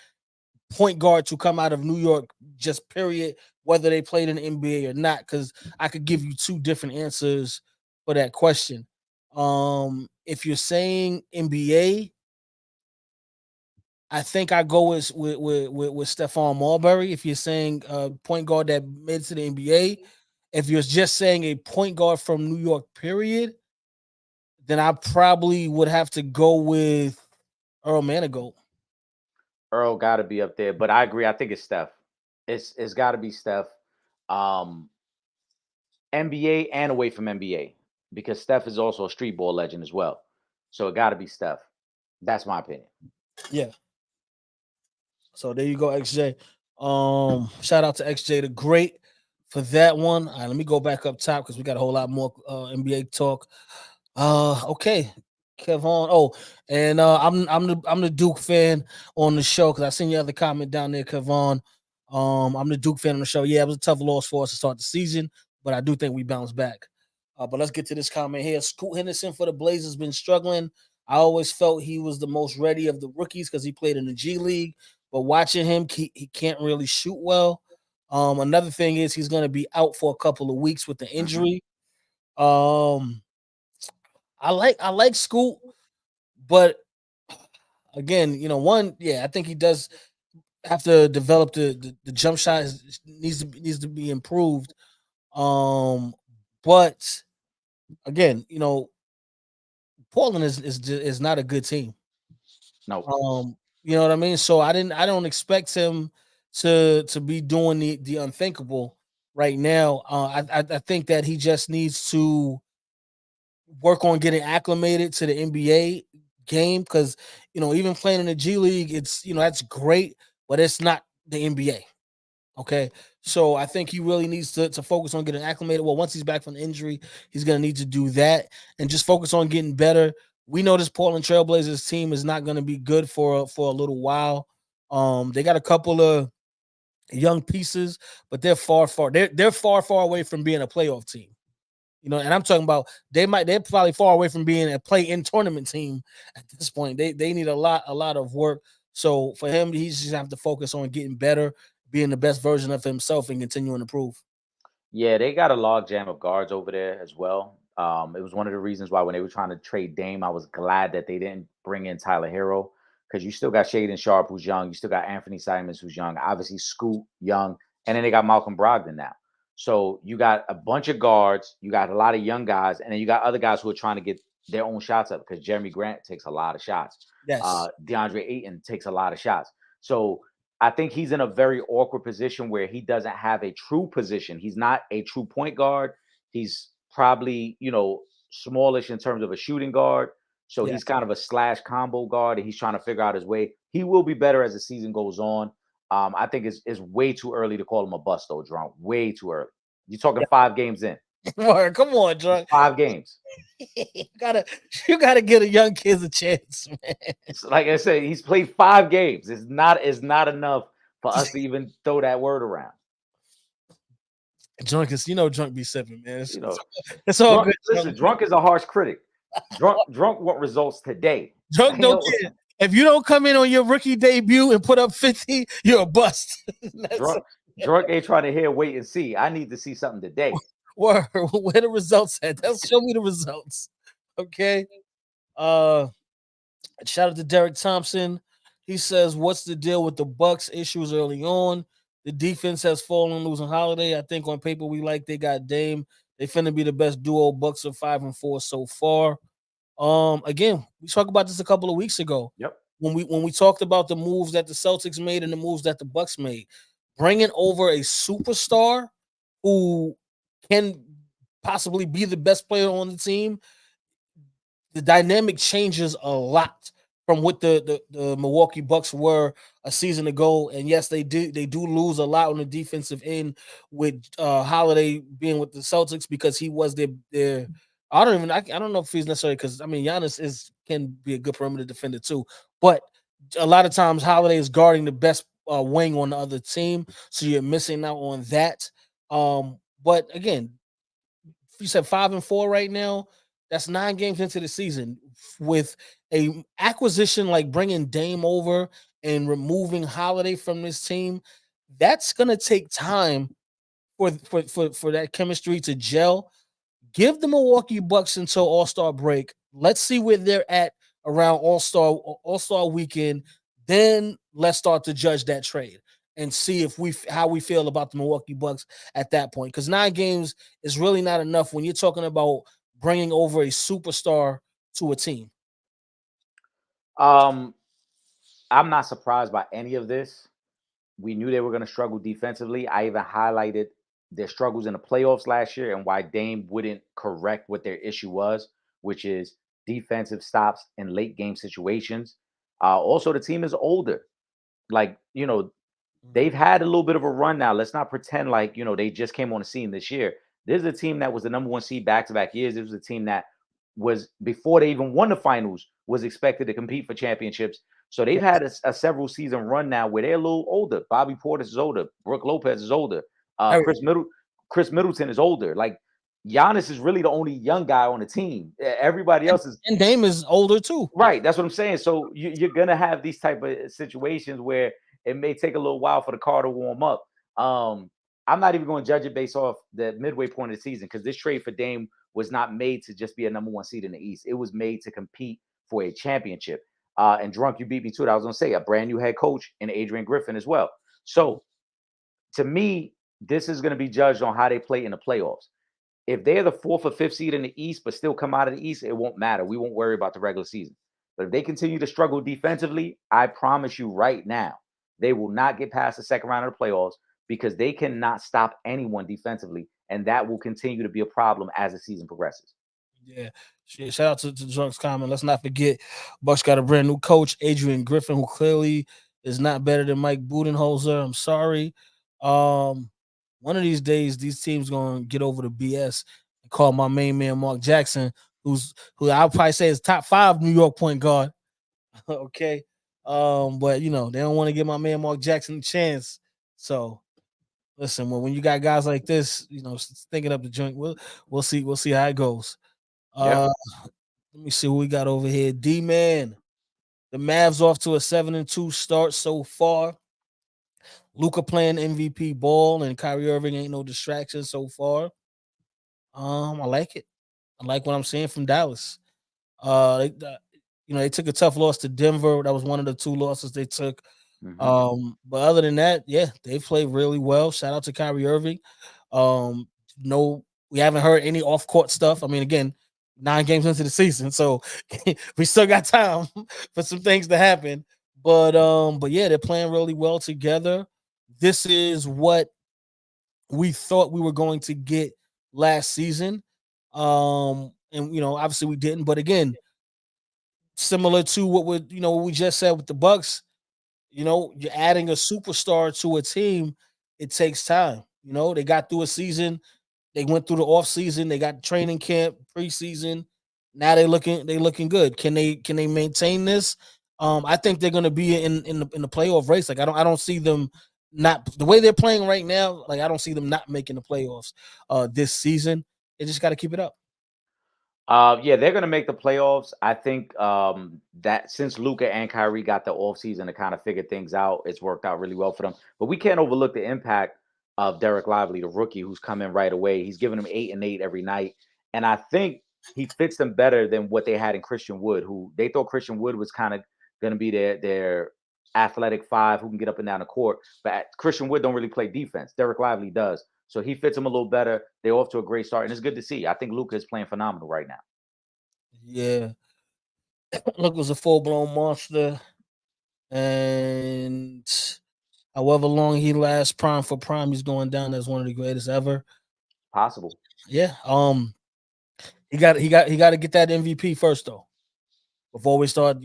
point guard to come out of New York, just period, whether they played in the NBA or not? Because I could give you two different answers for that question. If you're saying NBA, I think I go with Stephon Marbury. If you're saying point guard that made it to the NBA, if you're just saying a point guard from New York, period, then I probably would have to go with Earl Manigault. Earl got to be up there, but I agree. I think it's Steph. It's got to be Steph. NBA and away from NBA, because Steph is also a street ball legend as well. So it got to be Steph. That's my opinion. Yeah. So there you go, XJ. Shout out to XJ the Great for that one. All right, let me go back up top because we got a whole lot more NBA talk. Okay, Kevon. Oh, and I'm the Duke fan on the show because I seen your other comment down there, Kevon. I'm the Duke fan on the show. Yeah, it was a tough loss for us to start the season, but I do think we bounced back. But let's get to this comment here. Scoot Henderson for the Blazers been struggling. I always felt he was the most ready of the rookies because he played in the G League. But watching him, he can't really shoot well. Another thing is he's going to be out for a couple of weeks with the injury. I like Scoot, but again, I think he does have to develop the jump shot needs to be improved. But again, Portland is not a good team. No. You know what I mean? So I don't expect him to be doing the unthinkable right now. I think that he just needs to work on getting acclimated to the NBA game because even playing in the G League, it's that's great, but it's not the NBA. Okay, so I think he really needs to focus on getting acclimated. Well, once he's back from the injury, he's gonna need to do that and just focus on getting better. We know this Portland Trailblazers team is not going to be good for a little while. They got a couple of young pieces, but they're far away from being a playoff team. And I'm talking about they're probably far away from being a play-in tournament team at this point. They need a lot of work. So for him, he's just have to focus on getting better, being the best version of himself, and continuing to improve. Yeah, they got a log jam of guards over there as well. It was one of the reasons why when they were trying to trade Dame, I was glad that they didn't bring in Tyler Hero because you still got Shaden Sharp, who's young. You still got Anthony Simons, who's young. Obviously, Scoot, young. And then they got Malcolm Brogdon now. So you got a bunch of guards. You got a lot of young guys. And then you got other guys who are trying to get their own shots up because Jeremy Grant takes a lot of shots. Yes. DeAndre Ayton takes a lot of shots. So I think he's in a very awkward position where he doesn't have a true position. He's not a true point guard. He's probably, smallish in terms of a shooting guard. So he's kind of a slash combo guard, and he's trying to figure out his way. He will be better as the season goes on. I think it's way too early to call him a bust, though, Drunk. Way too early. You're talking 5 games in. Come on, Drunk. 5 games. you gotta get a young kids a chance, man. Like I said, he's played 5 games. It's not enough for us to even throw that word around. Drunk is, Drunk be sipping, man. It's all Drunk, good. Listen, Drunk is a harsh critic. Drunk want results today. Drunk don't care. If you don't come in on your rookie debut and put up 50, you're a bust. Drunk ain't trying to hear, wait and see. I need to see something today. Where the results at? Show me the results. Okay. Shout out to Derek Thompson. He says, "What's the deal with the Bucks issues early on? The defense has fallen, losing Holiday. I think on paper we like they got Dame. They finna be the best duo. Bucks are 5-4 so far. Again, we talked about this a couple of weeks ago Yep. when we talked about the moves that the Celtics made and the moves that the Bucks made. Bringing over a superstar who can possibly be the best player on the team, the dynamic changes a lot from what the Milwaukee Bucks were a season ago. And yes, they do lose a lot on the defensive end with Holiday being with the Celtics because he was their I don't know if he's necessarily because I mean Giannis is can be a good perimeter defender too, but a lot of times Holiday is guarding the best wing on the other team, so you're missing out on that. But again, you said 5-4 right now. That's 9 games into the season. With a acquisition like bringing Dame over and removing Holiday from this team, that's gonna take time for that chemistry to gel. Give the Milwaukee Bucks until All Star break. Let's see where they're at around All Star weekend. Then let's start to judge that trade and see if we how we feel about the Milwaukee Bucks at that point. Because 9 games is really not enough when you're talking about bringing over a superstar to a team. Um, I'm not surprised by any of this. We knew they were going to struggle defensively. I even highlighted their struggles in the playoffs last year and why Dame wouldn't correct what their issue was, which is defensive stops in late game situations. Also, the team is older. Like, they've had a little bit of a run now. Let's not pretend like, they just came on the scene this year. This is a team that was the number one seed back-to-back years. This was a team that was, before they even won the finals, was expected to compete for championships. So they've had a several season run now where they're a little older. Bobby Portis is older. Brooke Lopez is older. Very Chris Middleton is older. Like, Giannis is really the only young guy on the team. Everybody else is and Dame is older too. right. That's what I'm saying. So you're gonna have these type of situations where it may take a little while for the car to warm up. I'm not even going to judge it based off the midway point of the season because this trade for Dame was not made to just be a number one seed in the East. It was made to compete for a championship. And Drunk, you beat me to it. I was going to say a brand new head coach in Adrian Griffin as well. So to me, this is going to be judged on how they play in the playoffs. If they're the fourth or fifth seed in the East, but still come out of the East, it won't matter. We won't worry about the regular season. But if they continue to struggle defensively, I promise you right now, they will not get past the second round of the playoffs because they cannot stop anyone defensively. And that will continue to be a problem as the season progresses. Yeah. Shout out to Drunk's comment. Let's not forget Bucks got a brand new coach, Adrian Griffin, who clearly is not better than Mike Budenholzer. I'm sorry. Um, One of these days, these teams gonna get over the BS and call my main man Mark Jackson, who I'll probably say is top 5 New York point guard. Okay. But they don't want to give my man Mark Jackson a chance. So listen, when you got guys like this, thinking up the joint, we'll see how it goes. Yeah. Let me see who we got over here. D man, the Mavs off to a 7-2 start so far. Luca playing MVP ball and Kyrie Irving ain't no distraction so far. I like it. I like what I'm seeing from Dallas. They took a tough loss to Denver. That was one of the 2 losses they took. Mm-hmm. But other than that, yeah, they played really well. Shout out to Kyrie Irving. Um, no, we haven't heard any off court stuff. I mean, again, 9 games into the season, so we still got time for some things to happen. But yeah, they're playing really well together. This is what we thought we were going to get last season. And obviously we didn't, but again, similar to what we just said with the Bucks, you're adding a superstar to a team, it takes time. They got through a season, they went through the off season, they got training camp, preseason. Now they looking good. Can they maintain this? I think they're gonna be in the playoff race. Like I don't see them not the way they're playing right now, like I don't see them not making the playoffs this season. They just gotta keep it up. Yeah, they're gonna make the playoffs. I think that since Luca and Kyrie got the offseason to kind of figure things out, it's worked out really well for them. But we can't overlook the impact of Derek Lively, the rookie who's come in right away. He's giving them 8 and 8 every night, and I think he fits them better than what they had in Christian Wood, who they thought Christian Wood was kind of going to be their athletic five who can get up and down the court. But Christian Wood don't really play defense. Derek Lively does. So he fits him a little better. They're off to a great start, and it's good to see. I think Luka is playing phenomenal right now. Yeah, look, was a full blown monster, and however long he lasts, prime for prime, he's going down as one of the greatest ever. Possible. Yeah. He got to get that MVP first though. Before we start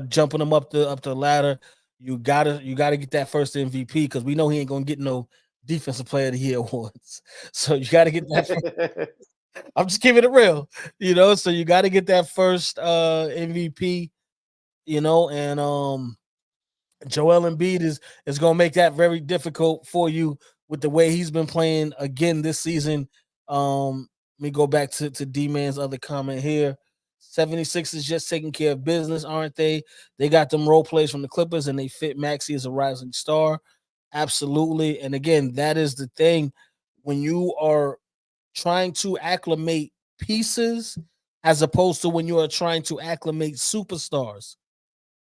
jumping him up the ladder, you gotta get that first MVP because we know he ain't gonna get no defensive player of the year awards. So you gotta get that. I'm just keeping it real, So you gotta get that first MVP, and Joel Embiid is going to make that very difficult for you with the way he's been playing again this season. Let me go back to D-Man's other comment here. 76 is just taking care of business, aren't they? They got them role plays from the Clippers and they fit Maxey as a rising star. Absolutely. And again, that is the thing when you are trying to acclimate pieces as opposed to when you are trying to acclimate superstars.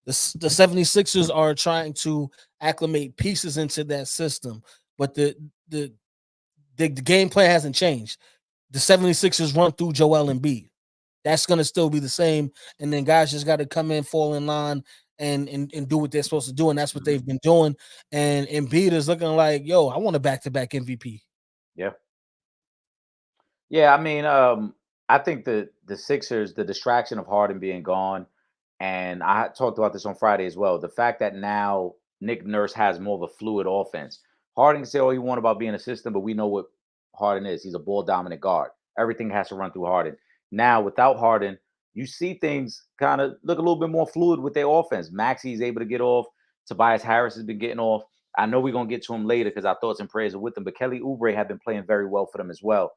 The 76ers are trying to acclimate pieces into that system, but the game plan hasn't changed. The 76ers run through Joel Embiid. That's going to still be the same. And then guys just got to come in, fall in line, and do what they're supposed to do. And that's what they've been doing. And Embiid is looking like, yo, I want a back-to-back MVP. Yeah. Yeah, I mean, I think the Sixers, the distraction of Harden being gone, and I talked about this on Friday as well. The fact that now Nick Nurse has more of a fluid offense. Harden can say all he want about being a system, but we know what Harden is. He's a ball dominant guard. Everything has to run through Harden. Now, without Harden, you see things kind of look a little bit more fluid with their offense. Maxey is able to get off. Tobias Harris has been getting off. I know we're gonna get to him later because our thoughts and prayers are with them. But Kelly Oubre have been playing very well for them as well.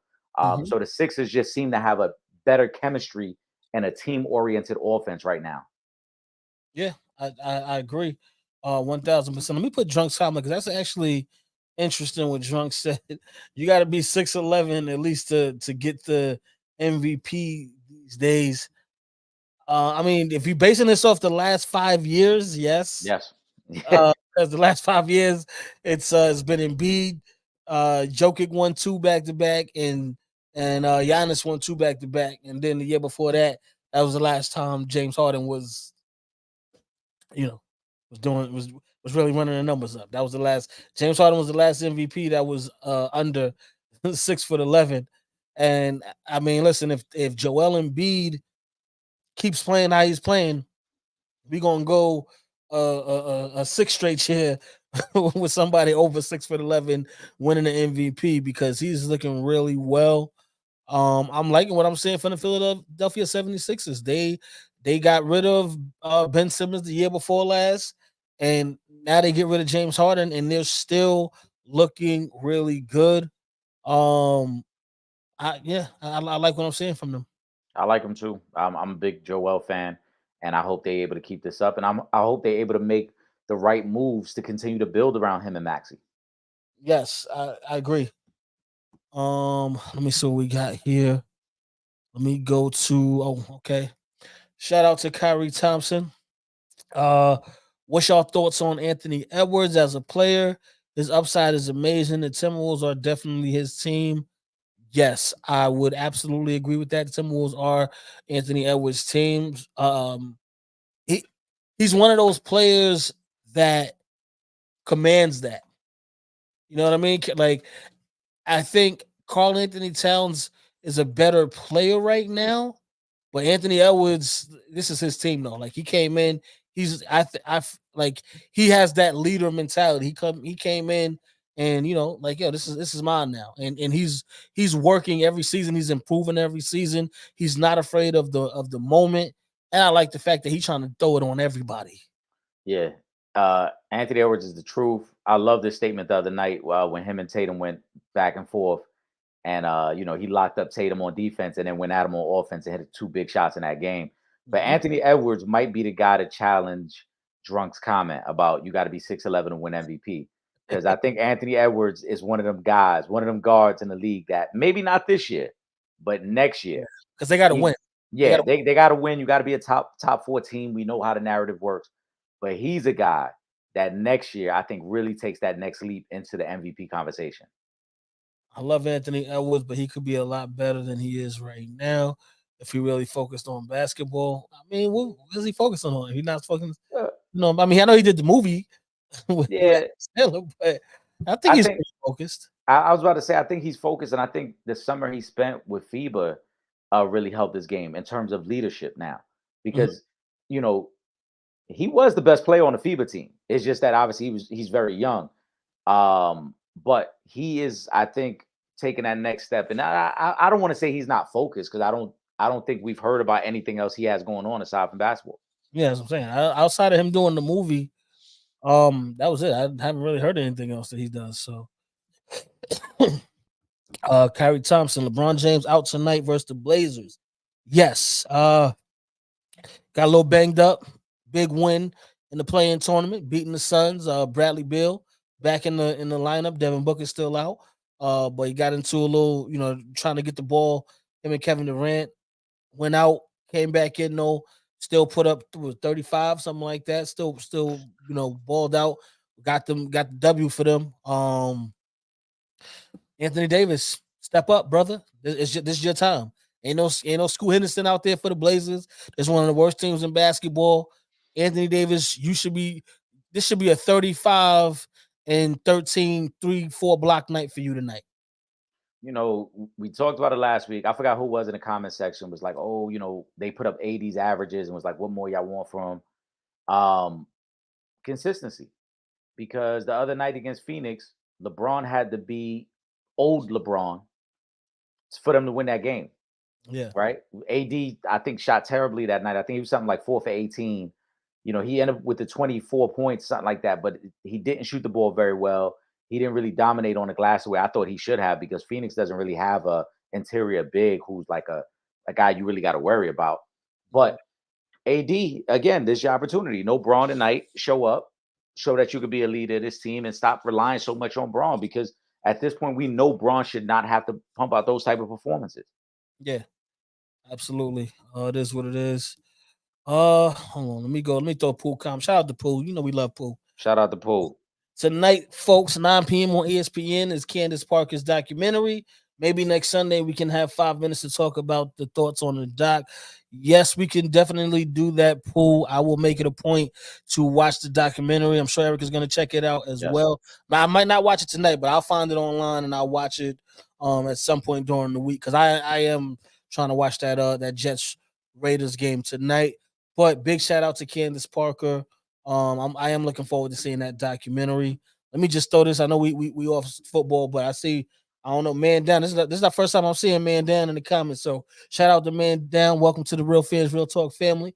So the Sixers just seem to have a better chemistry and a team-oriented offense right now. Yeah, I agree, 1000%. Let me put Drunk's comment because that's actually interesting. What Drunk said, you got to be 6'11" at least to get the MVP these days. I mean, if you're basing this off the last 5 years, yes, Yes. because the last 5 years it's been Embiid, Jokic won 2 back to back, and Giannis won 2 back to back, and then the year before that, that was the last time James Harden was you know, was really running the numbers up. That was the last. James Harden was the last MVP that was under 6'11", and I mean, listen, if Joel Embiid keeps playing how he's playing, we gonna go a 6 straight year with somebody over 6'11" winning the MVP because he's looking really well. I'm liking what I'm seeing from the Philadelphia 76ers. They got rid of Ben Simmons the year before last, and now they get rid of James Harden, and they're still looking really good. Um, I like what I'm seeing from them. I like him too. I'm a big Joel fan, and I hope they're able to keep this up. And I hope they're able to make the right moves to continue to build around him and Maxi. Yes, I agree. Let me see what we got here. Let me go to okay. Shout out to Kyrie Thompson. Uh, what's y'all thoughts on Anthony Edwards as a player? His upside is amazing. The Timberwolves are definitely his team. Yes, I would absolutely agree with that. The Timberwolves are Anthony Edwards' teams. He he's one of those players that commands that. You know what I mean? Like I think Carl Anthony Towns is a better player right now, but Anthony Edwards, this is his team though. Like he came in, he's like he has that leader mentality. He came in and like yo, this is mine now. And he's working every season, he's improving every season. He's not afraid of the moment. And I like the fact that he's trying to throw it on everybody. Yeah. Anthony Edwards is the truth. I love this statement the other night when him and Tatum went back and forth. And he locked up Tatum on defense and then went at him on offense and hit 2 big shots in that game. But Anthony Edwards might be the guy to challenge Drunk's comment about you got to be 6'11" and win MVP. Because I think Anthony Edwards is one of them guys, one of them guards in the league that maybe not this year, but next year. Because they got to win. Yeah, they got to win. You got to be a top 4 team. We know how the narrative works. but he's a guy that next year I think really takes that next leap into the MVP conversation. I love Anthony Edwards, but he could be a lot better than he is right now if he really focused on basketball. I mean, what is he focusing on? He's not focusing. Uh, I mean, I know he did the movie with yeah, Adam Sandler, but I think I he's think pretty focused. I was about to say I think he's focused, and I think the summer he spent with FIBA really helped his game in terms of leadership now Mhm. because you know he was the best player on the FIBA team. It's just that obviously he's very young. But he is, I think, taking that next step. And I don't want to say he's not focused because I don't think we've heard about anything else he has going on aside from basketball. Yeah, that's what I'm saying. Outside of him doing the movie, that was it. I haven't really heard anything else that he does. So, Kyrie Thompson, LeBron James out tonight versus the Blazers. Yes, got a little banged up. Big win in the play-in tournament, beating the Suns. Bradley Beal back in the lineup. Devin Booker's still out. But he got into a little, trying to get the ball. Him and Kevin Durant went out, came back in though, still put up 35, something like that. Still, balled out. Got the W for them. Anthony Davis, step up, brother. This is your time. Ain't no Scoot Henderson out there for the Blazers. It's one of the worst teams in basketball. Anthony Davis, this should be a 35 and 13, 3-4 block night for you tonight. We talked about it last week. I forgot who was in the comment section was like, oh, they put up 80s averages and was like, what more y'all want from him? Consistency. Because the other night against Phoenix, LeBron had to be old LeBron for them to win that game. Yeah. Right? AD, I think, shot terribly that night. I think he was something like 4 for 18. He ended up with the 24 points, something like that, but he didn't shoot the ball very well. He didn't really dominate on the glass the way I thought he should have because Phoenix doesn't really have a interior big who's like a guy you really got to worry about. But AD, again, this is your opportunity. No Braun tonight. Show up, show that you could be a leader of this team and stop relying so much on Braun because at this point, we know Braun should not have to pump out those type of performances. Yeah, absolutely. It is what it is. Hold on. Let me go. Let me throw Pool Com. Shout out to Pool. We love Pool. Shout out to Pool. Tonight, folks, 9 p.m. on ESPN is Candace Parker's documentary. Maybe next Sunday we can have 5 minutes to talk about the thoughts on the doc. Yes, we can definitely do that, Pool. I will make it a point to watch the documentary. I'm sure Eric is going to check it out as well. Now, I might not watch it tonight, but I'll find it online and I'll watch it at some point during the week because I am trying to watch that Jets Raiders game tonight. But big shout out to Candace Parker. I am looking forward to seeing that documentary. Let me just throw this. I know we off football, but I don't know, Man Down. This is the first time I'm seeing Man Down in the comments. So shout out to Man Down. Welcome to the Real Fans, Real Talk family.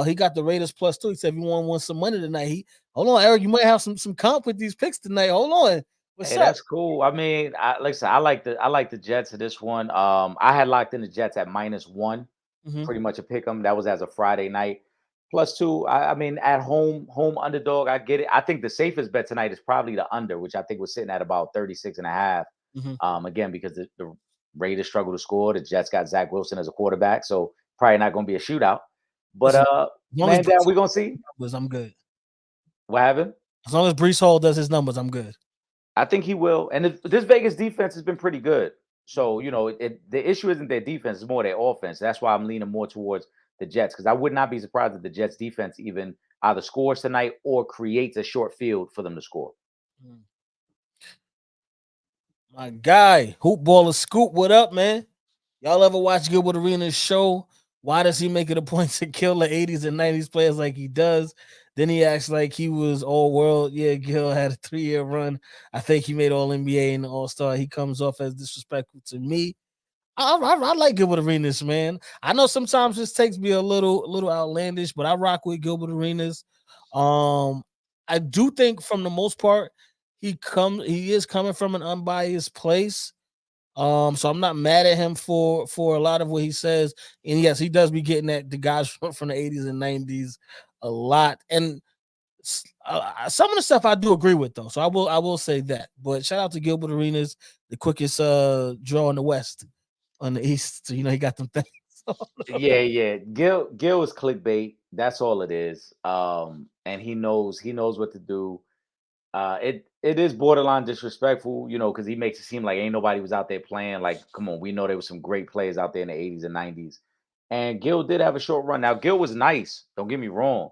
He got the Raiders plus 2. He said if you want some money tonight, hold on, Eric. You might have some comp with these picks tonight. Hold on. What's Hey, up? that's cool. I mean, like I said, I like the Jets of this one. I had locked in the Jets at -1, pretty much a pick 'em. That was as a Friday night. +2. I mean, at home underdog, I get it. I think the safest bet tonight is probably the under, which I think was sitting at about 36.5. Again, because the Raiders struggle to score. The Jets got Zach Wilson as a quarterback, so probably not going to be a shootout. But Listen, as long Man as down, we're gonna see I'm good. what happened. As long as Brees Hall does his numbers, I'm good. I think he will. And this Vegas defense has been pretty good. So, the issue isn't their defense, it's more their offense. That's why I'm leaning more towards the Jets because I would not be surprised if the Jets defense even either scores tonight or creates a short field for them to score. My guy, Hoop Baller Scoop, what up, man? Y'all ever watch Gilbert Arenas' show? Why does he make it a point to kill the 80s and 90s players like he does? Then he acts like he was all world. Yeah, Gil had a 3-year run. I think he made all NBA and all star. He comes off as disrespectful to me. I like Gilbert Arenas, man. I know sometimes this takes me a little outlandish, but I rock with Gilbert Arenas. I do think from the most part, he is coming from an unbiased place. So I'm not mad at him for a lot of what he says. And yes, he does be getting at the guys from the 80s and 90s a lot. And some of the stuff I do agree with though. So I will say that. But shout out to Gilbert Arenas, the quickest draw in the West on the East. So, he got them things. Yeah. Gil is clickbait. That's all it is. And he knows what to do. It is borderline disrespectful, because he makes it seem like ain't nobody was out there playing. Like, come on, we know there was some great players out there in the 80s and 90s. And Gil did have a short run. Now, Gil was nice. Don't get me wrong.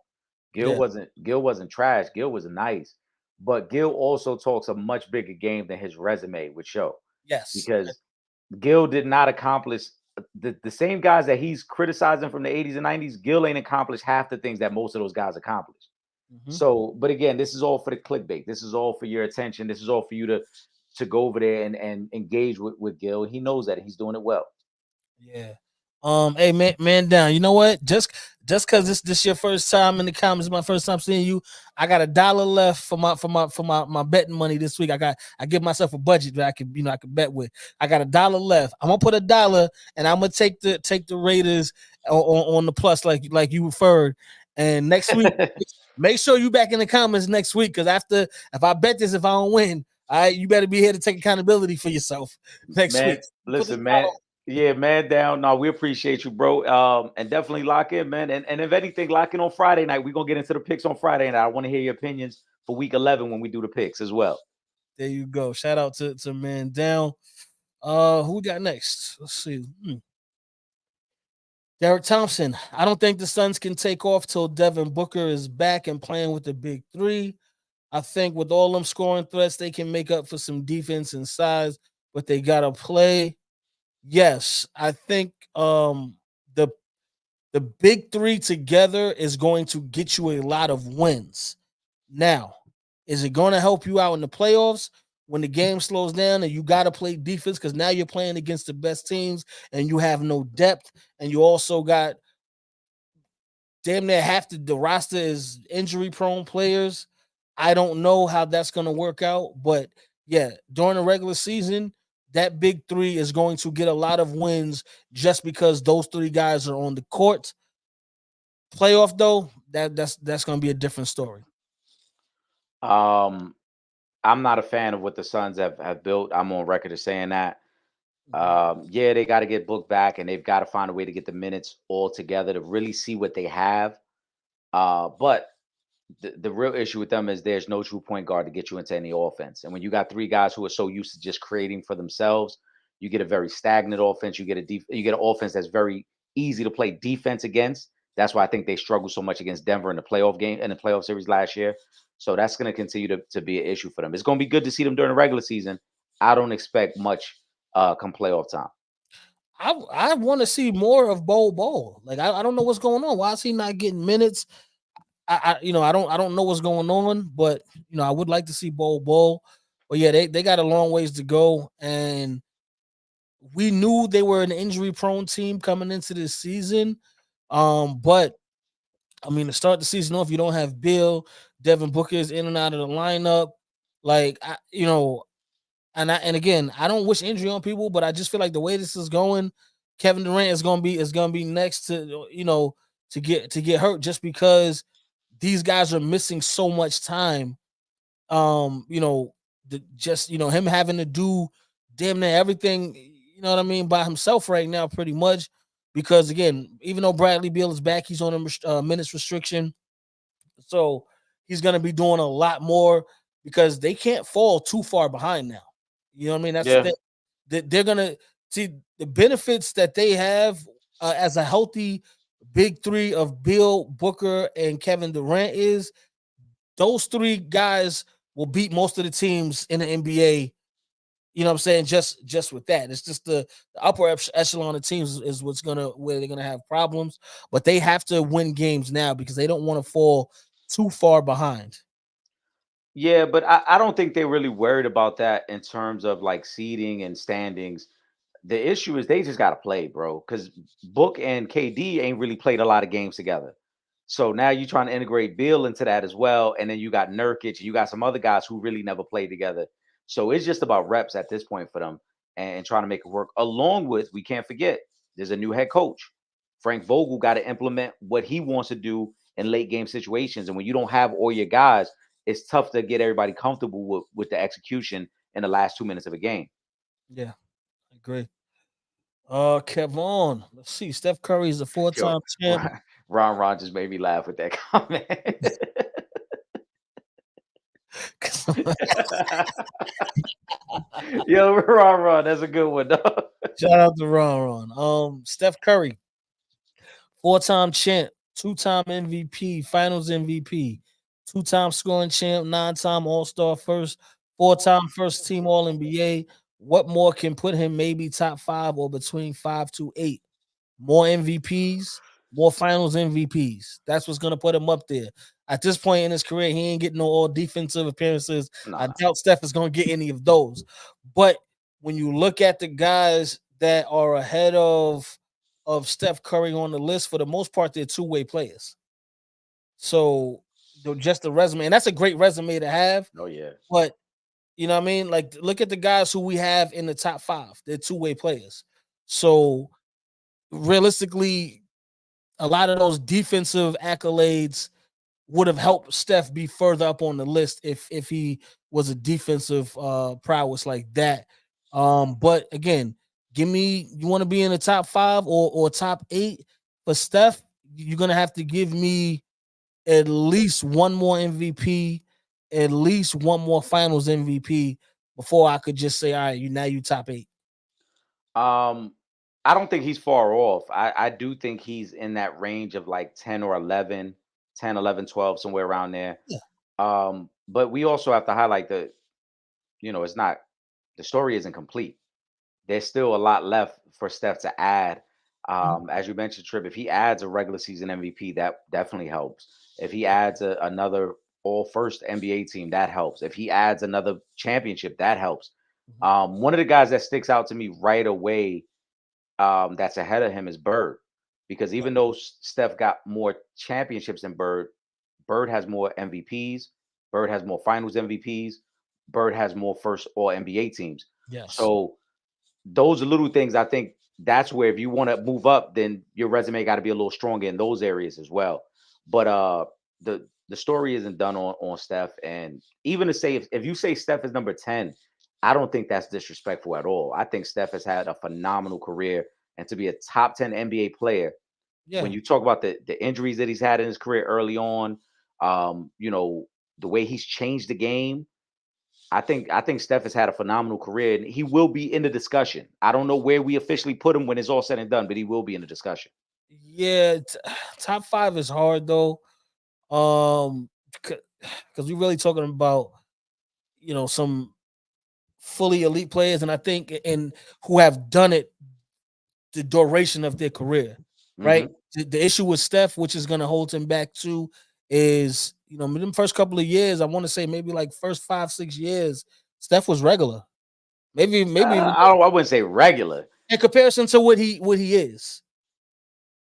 Yeah. Gil wasn't trash. Gil was nice. But Gil also talks a much bigger game than his resume would show. Yes. Because Gil did not accomplish the same guys that he's criticizing from the 80s and 90s. Gil ain't accomplished half the things that most of those guys accomplished. Mhm. So, but again, this is all for the clickbait. This is all for your attention. This is all for you to go over there and engage with Gil. He knows that he's doing it well. Yeah. Hey, man down. You know what? Just because this your first time in the comments, my first time seeing you. I got $1 left for my betting money this week. I give myself a budget that I could bet with. I got $1 left. I'm gonna put $1 and I'm gonna take the Raiders on the plus like you referred. And next week, make sure you back in the comments next week because if I bet this, if I don't win, all right, you better be here to take accountability for yourself next Man, week. Put the listen, man. dollar. Yeah, man, down. No, we appreciate you, bro. And definitely lock in, man. And if anything, lock in on Friday night. We're gonna get into the picks on Friday night. I want to hear your opinions for week 11 when we do the picks as well. There you go. Shout out to man down. Who we got next? Let's see. Derek Thompson. I don't think the Suns can take off till Devin Booker is back and playing with the big three. I think with all them scoring threats, they can make up for some defense and size, but they gotta play. Yes, I think the the big three together is going to get you a lot of wins. Now, is it going to help you out in the playoffs when the game slows down and you got to play defense because now you're playing against the best teams and you have no depth and you also got damn near half the roster is injury prone players. I don't know how that's going to work out, but yeah, during the regular season, that big three is going to get a lot of wins just because those three guys are on the court. Playoff though, that's going to be a different story. Um, I'm not a fan of what the Suns have built. I'm on record as saying that. Mhm. Yeah, they got to get booked back and they've got to find a way to get the minutes all together to really see what they have. But the real issue with them is there's no true point guard to get you into any offense. And when you got three guys who are so used to just creating for themselves, you get a very stagnant offense. You get an offense that's very easy to play defense against. That's why I think they struggled so much against Denver in the playoff game in the playoff series last year. So that's going to continue to be an issue for them. It's going to be good to see them during the regular season. I don't expect much come playoff time. I want to see more of Bol. Like I don't know what's going on. Why is he not getting minutes? I don't know what's going on, but I would like to see Bol. But yeah, they got a long ways to go, and we knew they were an injury prone team coming into this season. But I mean, to start the season off, you don't have Bill, Devin Booker is in and out of the lineup. Like and again, I don't wish injury on people, but I just feel like the way this is going, Kevin Durant is gonna be next to to get hurt just because these guys are missing so much time. Him having to do damn near everything, what I mean, by himself right now, pretty much. Because again, even though Bradley Beal is back, he's on a minutes restriction, so he's gonna be doing a lot more because they can't fall too far behind now. You know what I mean? That's the Yeah. thing. They're gonna see the benefits that they have as a healthy big three of Bill, Booker, and Kevin Durant is those three guys will beat most of the teams in the NBA. You know what I'm saying? Just with that, it's just the upper echelon of teams is where they're gonna have problems, but they have to win games now because they don't want to fall too far behind. Yeah, but I don't think they're really worried about that in terms of like seeding and standings. The issue is they just got to play, bro. Because Book and KD ain't really played a lot of games together. So now you're trying to integrate Bill into that as well, and then you got Nurkic, and you got some other guys who really never played together. So it's just about reps at this point for them and trying to make it work. Along with, we can't forget, there's a new head coach. Frank Vogel got to implement what he wants to do in late game situations, and when you don't have all your guys, it's tough to get everybody comfortable with the execution in the last 2 minutes of a game. Yeah, I agree. Kevon, let's see. Steph Curry is a Yo, four-time champ. Ron just made me laugh with that comment. Yo, Ron, that's a good one, dog. Shout out to Ron. Steph Curry, 4-time champ, 2-time MVP, Finals MVP, 2-time scoring champ, 9-time All-Star first, 4-time first team All NBA. What more can put him maybe top 5 or between 5 to 8? More MVPs, more Finals MVPs. That's what's gonna put him up there. At this point in his career, he ain't getting no all defensive appearances. I Nah. doubt Steph is gonna get any of those. But when you look at the guys that are ahead of Steph Curry on the list, for the most part, they're two-way players. So just the resume, and that's a great resume to have. Oh yeah. But you know what I mean? Like, look at the guys who we have in the top 5. They're two-way players. So realistically, a lot of those defensive accolades would have helped Steph be further up on the list if he was a defensive prowess like that. But again, you want to be in the top 5 or top 8 for Steph, you're gonna have to give me at least one more MVP, at least one more Finals MVP before I could just say, all right, you top 8. I don't think he's far off. I do think he's in that range of like 10 or 11, 10, 11, 12, somewhere around there. Yeah. But we also have to highlight that, it's not, the story isn't complete. There's still a lot left for Steph to add. Mhm. As you mentioned, Trip, if he adds a regular season MVP, that definitely helps. If he adds another all first NBA team, that helps. If he adds another championship, that helps. Mhm. One of the guys that sticks out to me right away, that's ahead of him is Bird, because Yeah. even though Steph got more championships than Bird, Bird has more MVPs, Bird has more Finals MVPs, Bird has more first All NBA teams. Yes. So those are little things. I think that's where if you want to move up, then your resume got to be a little stronger in those areas as well. But the story isn't done on Steph. And even to say if you say Steph is number 10, I don't think that's disrespectful at all. I think Steph has had a phenomenal career, and to be a top 10 NBA player, when Yeah. you talk about the injuries that he's had in his career early on, the way he's changed the game, I think Steph has had a phenomenal career, and he will be in the discussion. I don't know where we officially put him when it's all said and done, but he will be in the discussion. Yeah, top 5 is hard though. Um, because we're really talking about some fully elite players, and I think and who have done it the duration of their career, right? Hmm. The issue with Steph, which is going to hold him back too, is in the first couple of years. I want to say maybe like first 5-6 years, Steph was regular. Maybe even I wouldn't say regular. in comparison to what he is.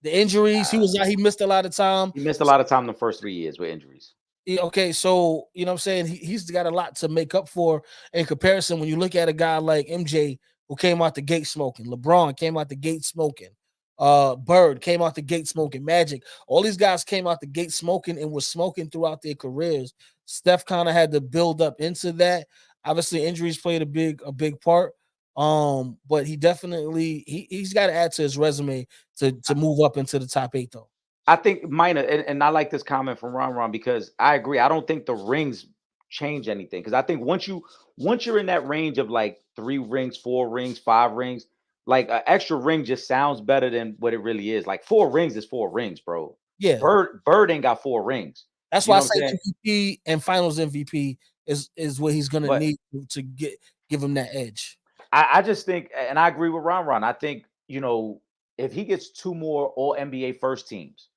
The injuries, Uh, he missed a lot of time. he missed a lot of time the first 3 years with injuries. Okay, so what I'm saying, he's got a lot to make up for in comparison when you look at a guy like MJ who came out the gate smoking, LeBron came out the gate smoking, Bird came out the gate smoking, Magic, all these guys came out the gate smoking and were smoking throughout their careers. Steph kind of had to build up into that. Obviously, injuries played a big part. But he definitely he's got to add to his resume to move up into the top 8 though. I think minor, and I like this comment from Ron because I agree. I don't think the rings change anything, because I think once you're in that range of like 3 rings, 4 rings, 5 rings, like an extra ring just sounds better than what it really is. Like 4 rings is 4 rings, bro. Yeah. Bird ain't got 4 rings. That's You why I know what I'm say saying? MVP and Finals MVP is what he's gonna But need to give him that edge. I just think, and I agree with Ron. I think if he gets 2 more All NBA first teams,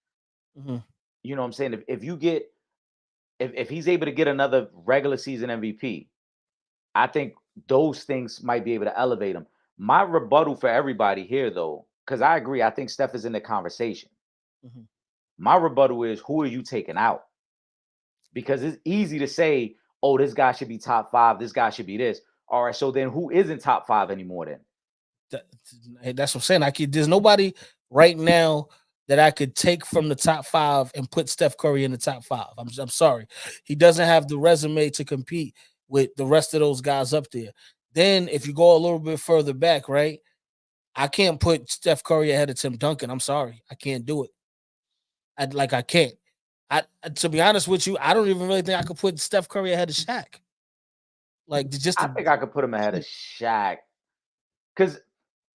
Mhm. you know what I'm saying. If you get if he's able to get another regular season MVP, I think those things might be able to elevate him. My rebuttal for everybody here, though, because I agree, I think Steph is in the conversation. Mhm. My rebuttal is, who are you taking out? Because it's easy to say, oh, this guy should be top 5, this guy should be this. All right, so then who isn't top 5 anymore then? That- that's what I'm saying. There's nobody right now that I could take from the top 5 and put Steph Curry in the top 5. I'm sorry, he doesn't have the resume to compete with the rest of those guys up there. Then if you go a little bit further back, right? I can't put Steph Curry ahead of Tim Duncan. I'm sorry, I can't do it. I can't. To be honest with you, I don't even really think I could put Steph Curry ahead of Shaq. Like I think I could put him ahead of Shaq because,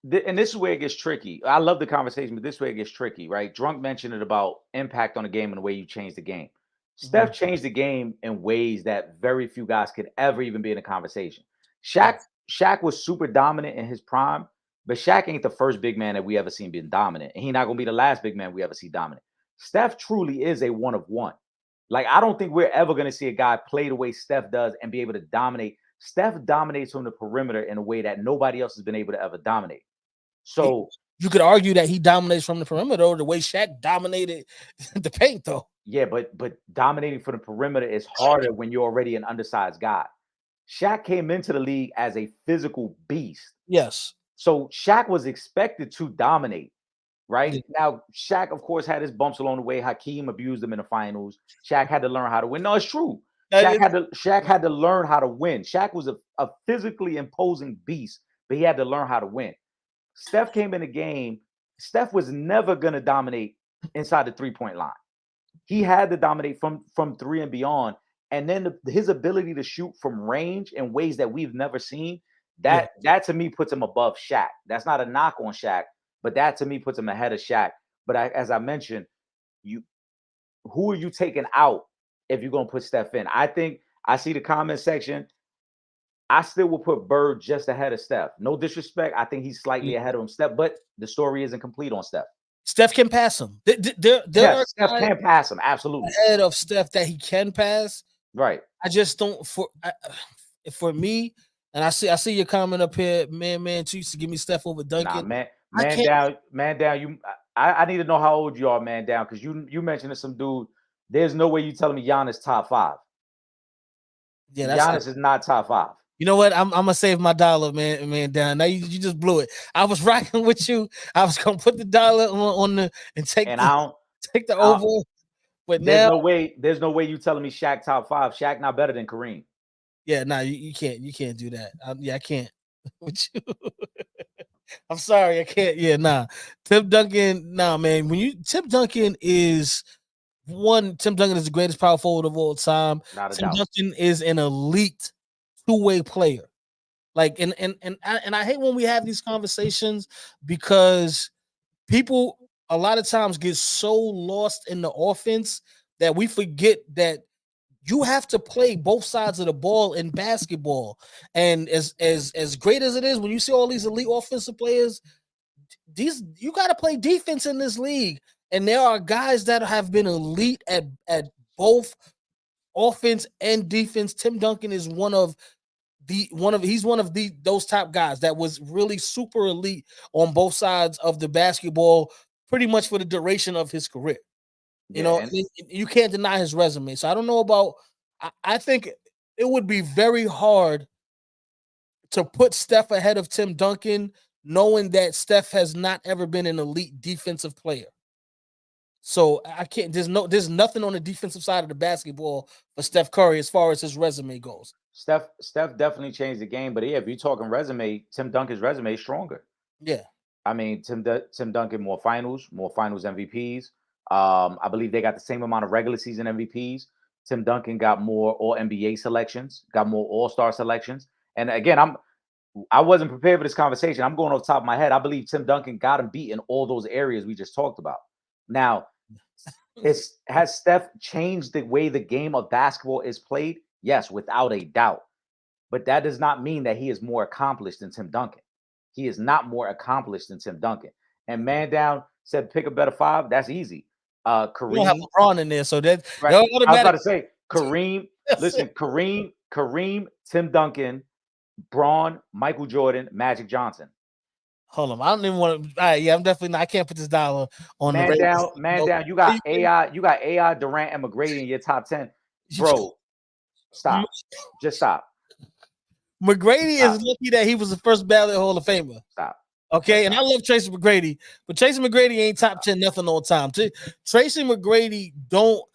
and this is where it gets tricky. I love the conversation, but this way it gets tricky, right? Drunk mentioned it about impact on the game and the way you change the game. Steph changed the game in ways that very few guys could ever even be in a conversation. Shaq was super dominant in his prime, but Shaq ain't the first big man that we ever seen being dominant, and he's not gonna be the last big man we ever see dominant. Steph truly is a one of one. Like, I don't think we're ever gonna see a guy play the way Steph does and be able to dominate. Steph dominates from the perimeter in a way that nobody else has been able to ever dominate. So you could argue that he dominates from the perimeter the way Shaq dominated the paint, though. Yeah, but dominating from the perimeter is harder when you're already an undersized guy. Shaq came into the league as a physical beast. Yes. So Shaq was expected to dominate, right? Yeah. Now, Shaq, of course, had his bumps along the way. Hakeem abused him in the finals. Shaq had to learn how to win. No, it's true. Shaq had to learn how to win. Shaq was a physically imposing beast, but he had to learn how to win. Steph came in the game. Steph was never going to dominate inside the three-point line. He had to dominate from three and beyond. And then his ability to shoot from range in ways that we've never seen, that to me puts him above Shaq. That's not a knock on Shaq, but that to me puts him ahead of Shaq. But as I mentioned, who are you taking out if you're going to put Steph in? I think I see the comment section. I still will put Bird just ahead of Steph. No disrespect. I think he's slightly ahead of him, Steph, but the story isn't complete on Steph. Steph can pass him. Yes, Steph can pass him. Absolutely. Ahead of Steph that he can pass. Right. I just don't for me, and I see your comment up here, man. You used to give me Steph over Duncan. Nah, man down. You, I need to know how old you are, man down, because you mentioned to some dude. There's no way you telling me Giannis top 5. Yeah, Giannis is not top 5. You know what? I'm gonna save my dollar, man down. Now you just blew it. I was rocking with you. I was gonna put the dollar on the and take the over. But there's no way you telling me Shaq top 5. Shaq not better than Kareem. Yeah, no, you can't do that. I can't with you. I'm sorry, I can't. Yeah, nah. Tim Duncan, nah, man. Tim Duncan is the greatest power forward of all time. Tim Duncan is an elite two-way player. Like, and I hate when we have these conversations because people a lot of times get so lost in the offense that we forget that you have to play both sides of the ball in basketball. And as great as it is, when you see all these elite offensive players, you got to play defense in this league. And there are guys that have been elite at both offense and defense. Tim Duncan is one of those top guys that was really super elite on both sides of the basketball pretty much for the duration of his career. You know, you can't deny his resume. So I don't know about I think it would be very hard to put Steph ahead of Tim Duncan, knowing that Steph has not ever been an elite defensive player. So I can't. There's nothing on the defensive side of the basketball for Steph Curry as far as his resume goes. Steph definitely changed the game, but yeah, if you're talking resume, Tim Duncan's resume is stronger. Yeah, I mean, Tim Duncan more finals MVPs. I believe they got the same amount of regular season MVPs. Tim Duncan got more All NBA selections, got more All Star selections. And again, I wasn't prepared for this conversation. I'm going off the top of my head. I believe Tim Duncan got him beat in all those areas we just talked about. Now, has Steph changed the way the game of basketball is played? Yes, without a doubt. But that does not mean that he is more accomplished than Tim Duncan. He is not more accomplished than Tim Duncan. And man down said pick a better 5. That's easy. Kareem. You don't have LeBron in there, so that right. I was about to say Kareem. Listen, Kareem, Tim Duncan, Braun, Michael Jordan, Magic Johnson. Hold on, I don't even want to. All right, yeah, I'm definitely not. I can't put this dollar on man the down. Man down. You got AI, Durant, and McGrady in your top 10, bro. Stop. Just stop. McGrady is lucky that he was the first ballot Hall of Famer. Stop. Okay, and I love Tracy McGrady, but Tracy McGrady ain't top 10 nothing all time. Tracy McGrady doesn't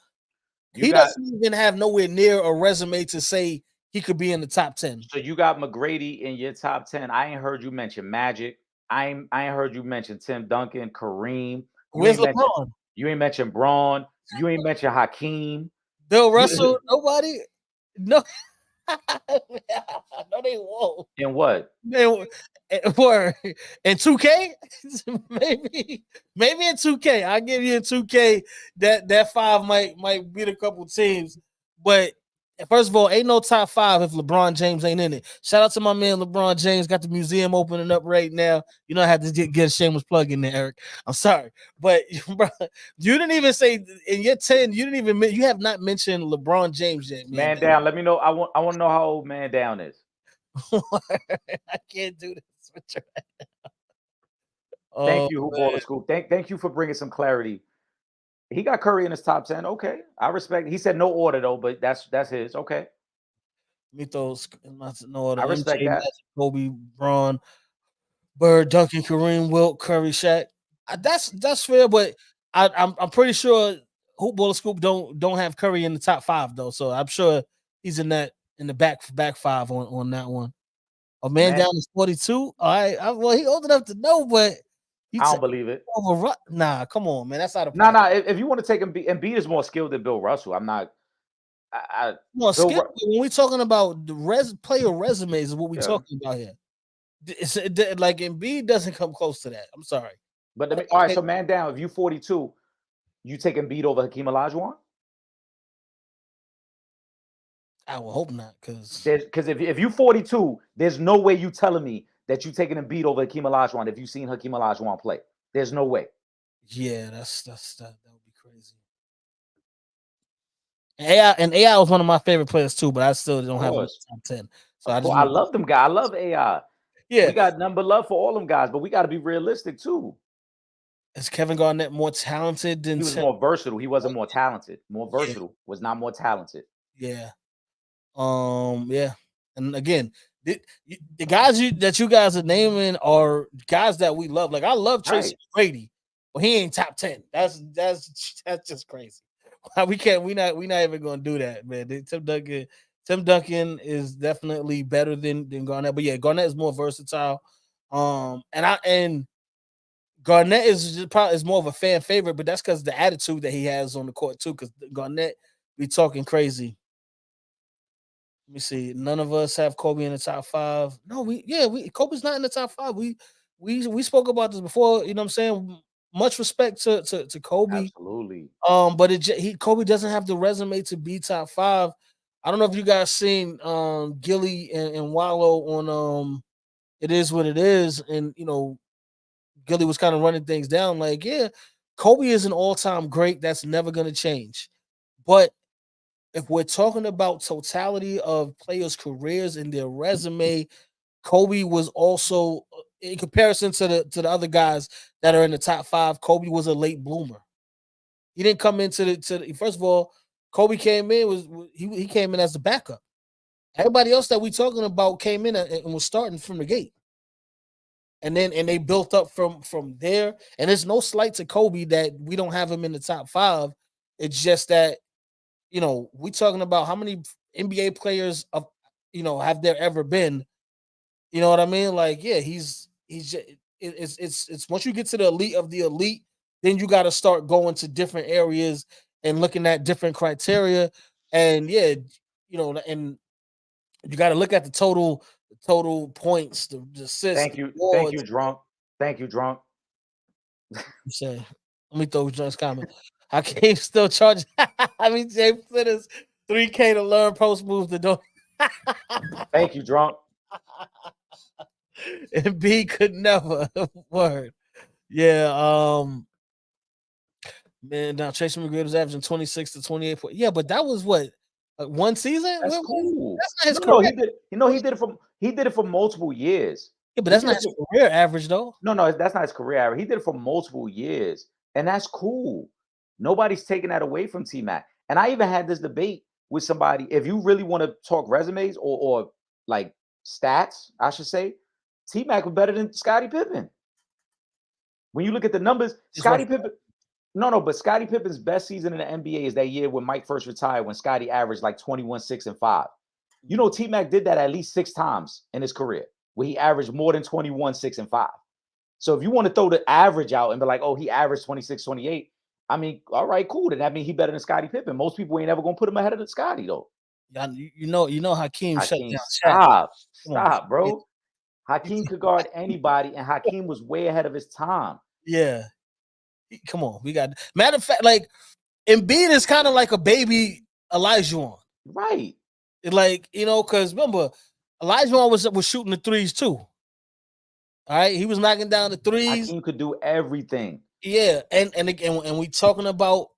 even have nowhere near a resume to say he could be in the top 10. So you got McGrady in your top 10. I ain't heard you mention Magic. I ain't heard you mention Tim Duncan, Kareem. Where's LeBron? You ain't mentioned Braun. You ain't mentioned Hakeem. Bill Russell, nobody. No, no, they won't. And what? They were in 2K, maybe in 2K. I'll give you in 2K that 5 might beat a couple teams, but first of all, ain't no top 5 if LeBron James ain't in it. Shout out to my man LeBron James, got the museum opening up right now. You know I had to get a shameless plug in there, Eric. I'm sorry, but bro, you didn't even say in your 10. You didn't even you have not mentioned LeBron James yet, Man down. Let me know. I want to know how old man down is. I can't do this with you. Thank you, Hoopball the Scoop. Thank you for bringing some clarity. He got Curry in his top 10. Okay, I respect it. He said no order though, but that's his. Okay, me throw in my no order. I respect MJ, that. Magic, Kobe, Braun, Bird, Duncan, Kareem, Wilt, Curry, Shaq. That's fair, but I'm pretty sure Hoopball the Scoop don't have Curry in the top 5 though, so I'm sure he's in the back 5 on that one. A man down is 42. All right, well he old enough to know, but I don't believe it. Nah, come on, man. That's out of Nah. If you want to take Embiid is more skilled than Bill Russell. I'm not. Well, when we talking about the player resumes is what we talking about here. Like Embiid doesn't come close to that. I'm sorry. But all right, so man down, if you 42, you take Embiid over Hakeem Olajuwon? I will hope not, because if you 42, there's no way you telling me that you taking Embiid over Hakeem Olajuwon if you've seen Hakeem Olajuwon play. There's no way. Yeah, that would be crazy. And AI was one of my favorite players too, but I still don't have him in the top 10. So I love them guys. I love AI. Yeah, we got number love for all them guys, but we got to be realistic too. Is Kevin Garnett more talented than he was more versatile? He wasn't more talented. More versatile was not more talented. Yeah. Yeah. And again, the guys that you guys are naming are guys that we love. Like I love Tracy Brady, but he ain't top 10. That's just crazy. We not even gonna do that, man. Tim Duncan is definitely better than Garnett, but yeah, Garnett is more versatile. And Garnett is more of a fan favorite, but that's because the attitude that he has on the court too. Because Garnett be talking crazy. Let me see. None of us have Kobe in the top 5. No, Kobe's not in the top 5. We spoke about this before. You know what I'm saying? Much respect to Kobe. Absolutely. But Kobe doesn't have the resume to be top 5. I don't know if you guys seen Gilly and Wallow on It Is What It Is, and Gilly was kind of running things down. Like, yeah, Kobe is an all-time great. That's never gonna change. But if we're talking about totality of players' careers and their resume, Kobe was also, in comparison to the other guys that are in the top 5, Kobe was a late bloomer. He didn't come into the first of all, Kobe came in he came in as the backup. Everybody else that we talking about came in and was starting from the gate. And they built up from there. And there's no slight to Kobe that we don't have him in the top 5. It's just that we talking about how many NBA players have there ever been. You know what I mean? Like, yeah, it's once you get to the elite of the elite, then you got to start going to different areas and looking at different criteria. And yeah, and you got to look at the total points, the assists. Thank you, drunk. Thank you, drunk. Say, let me throw Drunk's comment. I can't still charge. I mean, James Flitters 3K to learn post moves to do. Thank you, drunk. And B could never word. Yeah. Man, now Tracy McGrady was averaging 26 to 28. Yeah, but that was what, one season? That's cool. That's not his career. He did it for multiple years. Yeah, but that's not his career average, though. No, that's not his career average. He did it for multiple years, and that's cool. Nobody's taking that away from T-Mac. And I even had this debate with somebody. If you really want to talk resumes or like stats, I should say, T-Mac was better than Scottie Pippen. When you look at the numbers, Scottie Pippen. But Scottie Pippen's best season in the NBA is that year when Mike first retired, when Scottie averaged like 21, 6, and 5. T-Mac did that at least 6 times in his career, where he averaged more than 21, 6, and 5. So if you want to throw the average out and be like, oh, he averaged 26, 28, I mean, all right, cool. Then that means he better than Scottie Pippen. Most people ain't ever gonna put him ahead of the Scottie though. You know, Hakeem shut Hakeem, down Shaq. Come on, stop, bro. Hakeem could guard anybody, and Hakeem was way ahead of his time. yeah. Come on, we got. Matter of fact, like Embiid is kind of like a baby Elijah. Right. Like, because remember, Elijah was shooting the threes too. All right, he was knocking down the threes. Hakeem could do everything. Yeah, and we talking about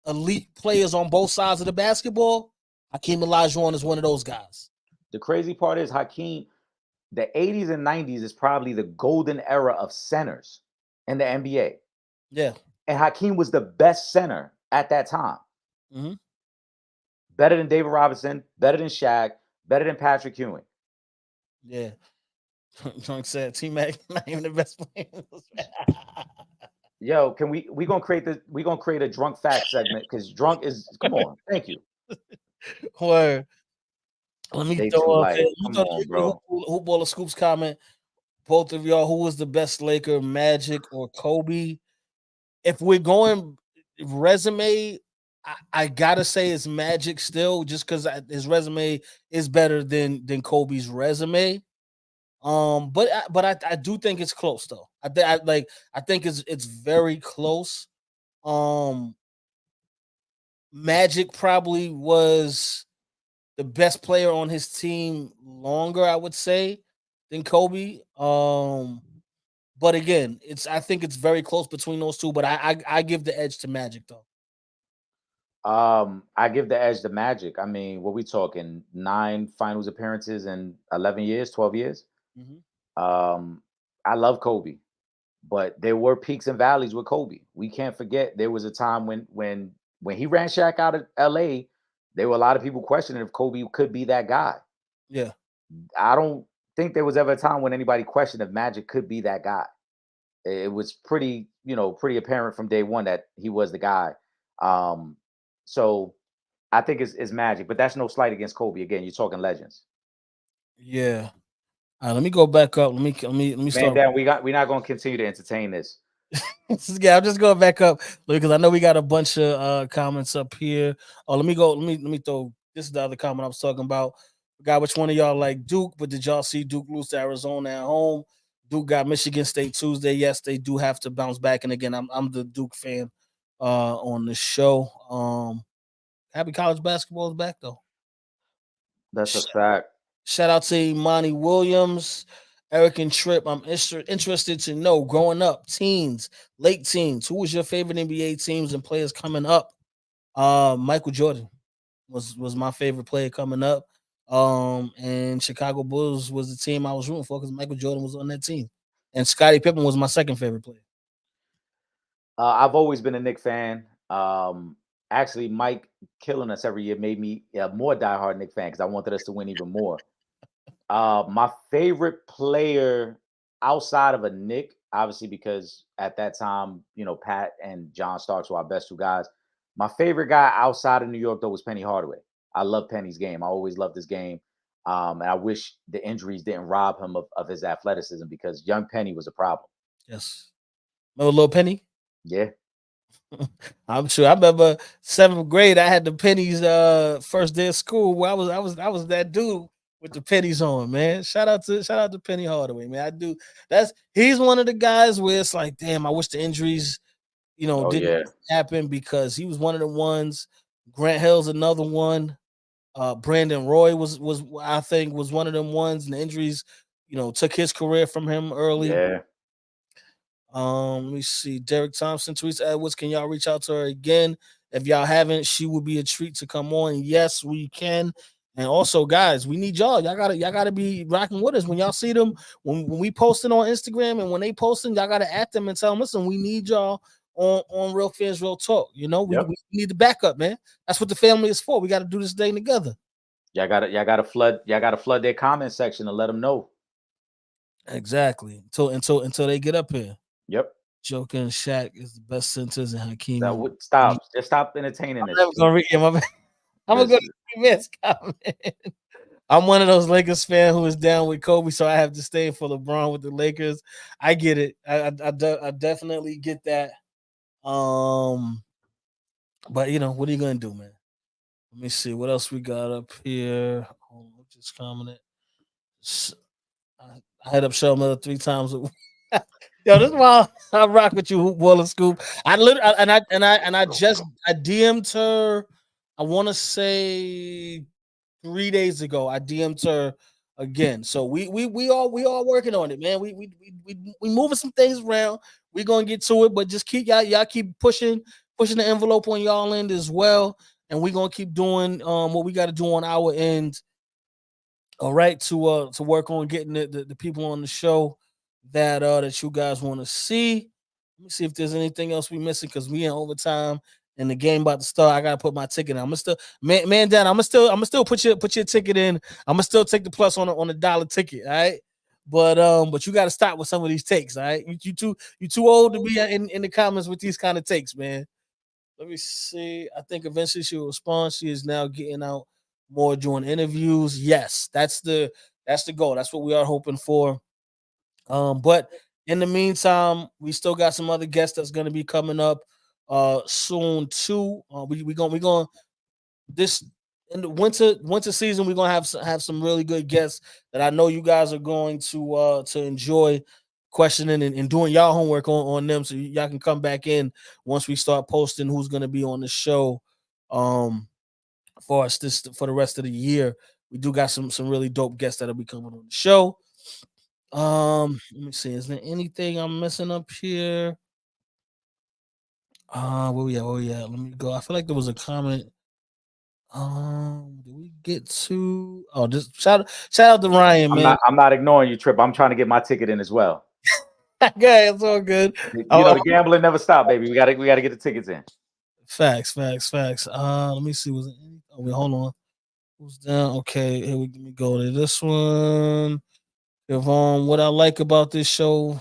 elite players on both sides of the basketball. Hakeem Olajuwon is one of those guys. The crazy part is Hakeem, the 80s and 90s is probably the golden era of centers in the NBA. Yeah. And Hakeem was the best center at that time. Mm-hmm. Better than David Robinson, better than Shaq, better than Patrick Ewing. Yeah. Drunk said T-Mac not even the best player. Yo, can we gonna create a drunk fact segment because drunk is come on, thank you. Word. Let me They throw too up light. Come on, bro. Hoop Baller Scoops comment. Both of y'all, who was the best Laker, Magic or Kobe? If we're going resume, I gotta say it's Magic still, just because his resume is better than Kobe's resume. But I do think it's close though. I think it's very close. Magic probably was the best player on his team longer, I would say, than Kobe. But again, I think it's very close between those two. But I give the edge to Magic though. I give the edge to Magic. I mean, what we talking? 9 finals appearances in 11 years, 12 years. Mm-hmm. I love Kobe, but there were peaks and valleys with Kobe. We can't forget there was a time when he ran Shaq out of LA, there were a lot of people questioning if Kobe could be that guy. Yeah. I don't think there was ever a time when anybody questioned if Magic could be that guy. It was pretty apparent from day one that he was the guy. So I think it's Magic, but that's no slight against Kobe. Again, you're talking legends. Yeah. All right, let me go back up. Let me Man start. down. We're not going to continue to entertain this. Yeah, I'm just going back up because I know we got a bunch of comments up here. Oh, let me go. Let me throw. This is the other comment I was talking about. Forgot which one of y'all like Duke, but did y'all see Duke lose to Arizona at home? Duke got Michigan State Tuesday. Yes, they do have to bounce back. And again, I'm the Duke fan on the show. Happy college basketball is back though. That's a fact. Shout out to Imani Williams, Eric and Trip. I'm interested to know, growing up, teens, late teens, who was your favorite NBA teams and players coming up? Michael Jordan was my favorite player coming up. And Chicago Bulls was the team I was rooting for because Michael Jordan was on that team. And Scottie Pippen was my second favorite player. I've always been a Knick fan. Actually, Mike killing us every year made me a more diehard Knick fan because I wanted us to win even more. My favorite player outside of a Knick, obviously, because at that time, Pat and John Starks were our best 2 guys. My favorite guy outside of New York, though, was Penny Hardaway. I love Penny's game. I always loved his game. And I wish the injuries didn't rob him of his athleticism because young Penny was a problem. Yes. Remember Little Penny? Yeah. I'm sure. I remember 7th grade. I had the pennies first day of school where I was that dude with the pennies on, man. Shout out to Penny Hardaway, man. I do. He's one of the guys where it's like, damn, I wish the injuries, didn't happen because he was one of the ones. Grant Hill's another one. Brandon Roy was I think was one of them ones, and the injuries, took his career from him early. Yeah. Let me see. Derek Thompson, Teresa Edwards. Can y'all reach out to her again? If y'all haven't, she would be a treat to come on. Yes, we can. And also, guys, we need y'all. Y'all gotta be rocking with us when y'all see them. When we posting on Instagram and when they posting, y'all gotta at them and tell them, listen, we need y'all on Real Fans Real Talk. We need the backup, man. That's what the family is for. We got to do this thing together. Y'all gotta flood their comment section and let them know. Exactly. Until they get up here. Yep. Joker and Shaq is the best centers, and Hakeem. Stop. Just stop entertaining this. I'm gonna go to this comment. I'm one of those Lakers fans who is down with Kobe, so I have to stay for LeBron with the Lakers. I get it. I definitely get that. But what are you gonna do, man? Let me see what else we got up here. Hold on, just commented. S- I hit up Shell Miller 3 times. Yo, this is why I rock with you, Hoop Ball and Scoop. I literally I DM'd her. I want to say 3 days ago. I DM'd her again. So we all working on it, man. We moving some things around. We gonna get to it, but just keep y'all keep pushing the envelope on y'all end as well, and we gonna keep doing what we got to do on our end. All right, to work on getting the people on the show that you guys want to see. Let me see if there's anything else we missing because we in overtime and the game about to start. I gotta put my ticket in. I'm gonna still man down. I'm gonna still put your ticket in. I'm gonna still take the plus on a dollar ticket. All right. But you got to stop with some of these takes. All right, you too old to be in the comments with these kind of takes, man. Let me see. I think eventually she will respond. She is now getting out more doing interviews. Yes, that's the goal. That's what we are hoping for. But in the meantime, we still got some other guests that's gonna be coming up soon too. We going this in the winter season. We're gonna have some really good guests that I know you guys are going to enjoy questioning and doing y'all homework on them so y'all can come back in once we start posting who's gonna be on the show um for us this for the rest of the year. We do got some really dope guests that'll be coming on the show. Let me see. Is there anything I'm missing up here? Where we at? Where we at? Let me go. I feel like there was a comment. Did we get to? Oh, just shout out to Ryan, I'm man. not I'm not ignoring you, Trip. I'm trying to get my ticket in as well. Okay, it's all good. The gambling never stopped, baby. We gotta get the tickets in. Facts, facts, facts. Let me see. Was it? Oh, wait, hold on. Who's down? Okay, here we let me go to this one. Yvonne, what I like about this show,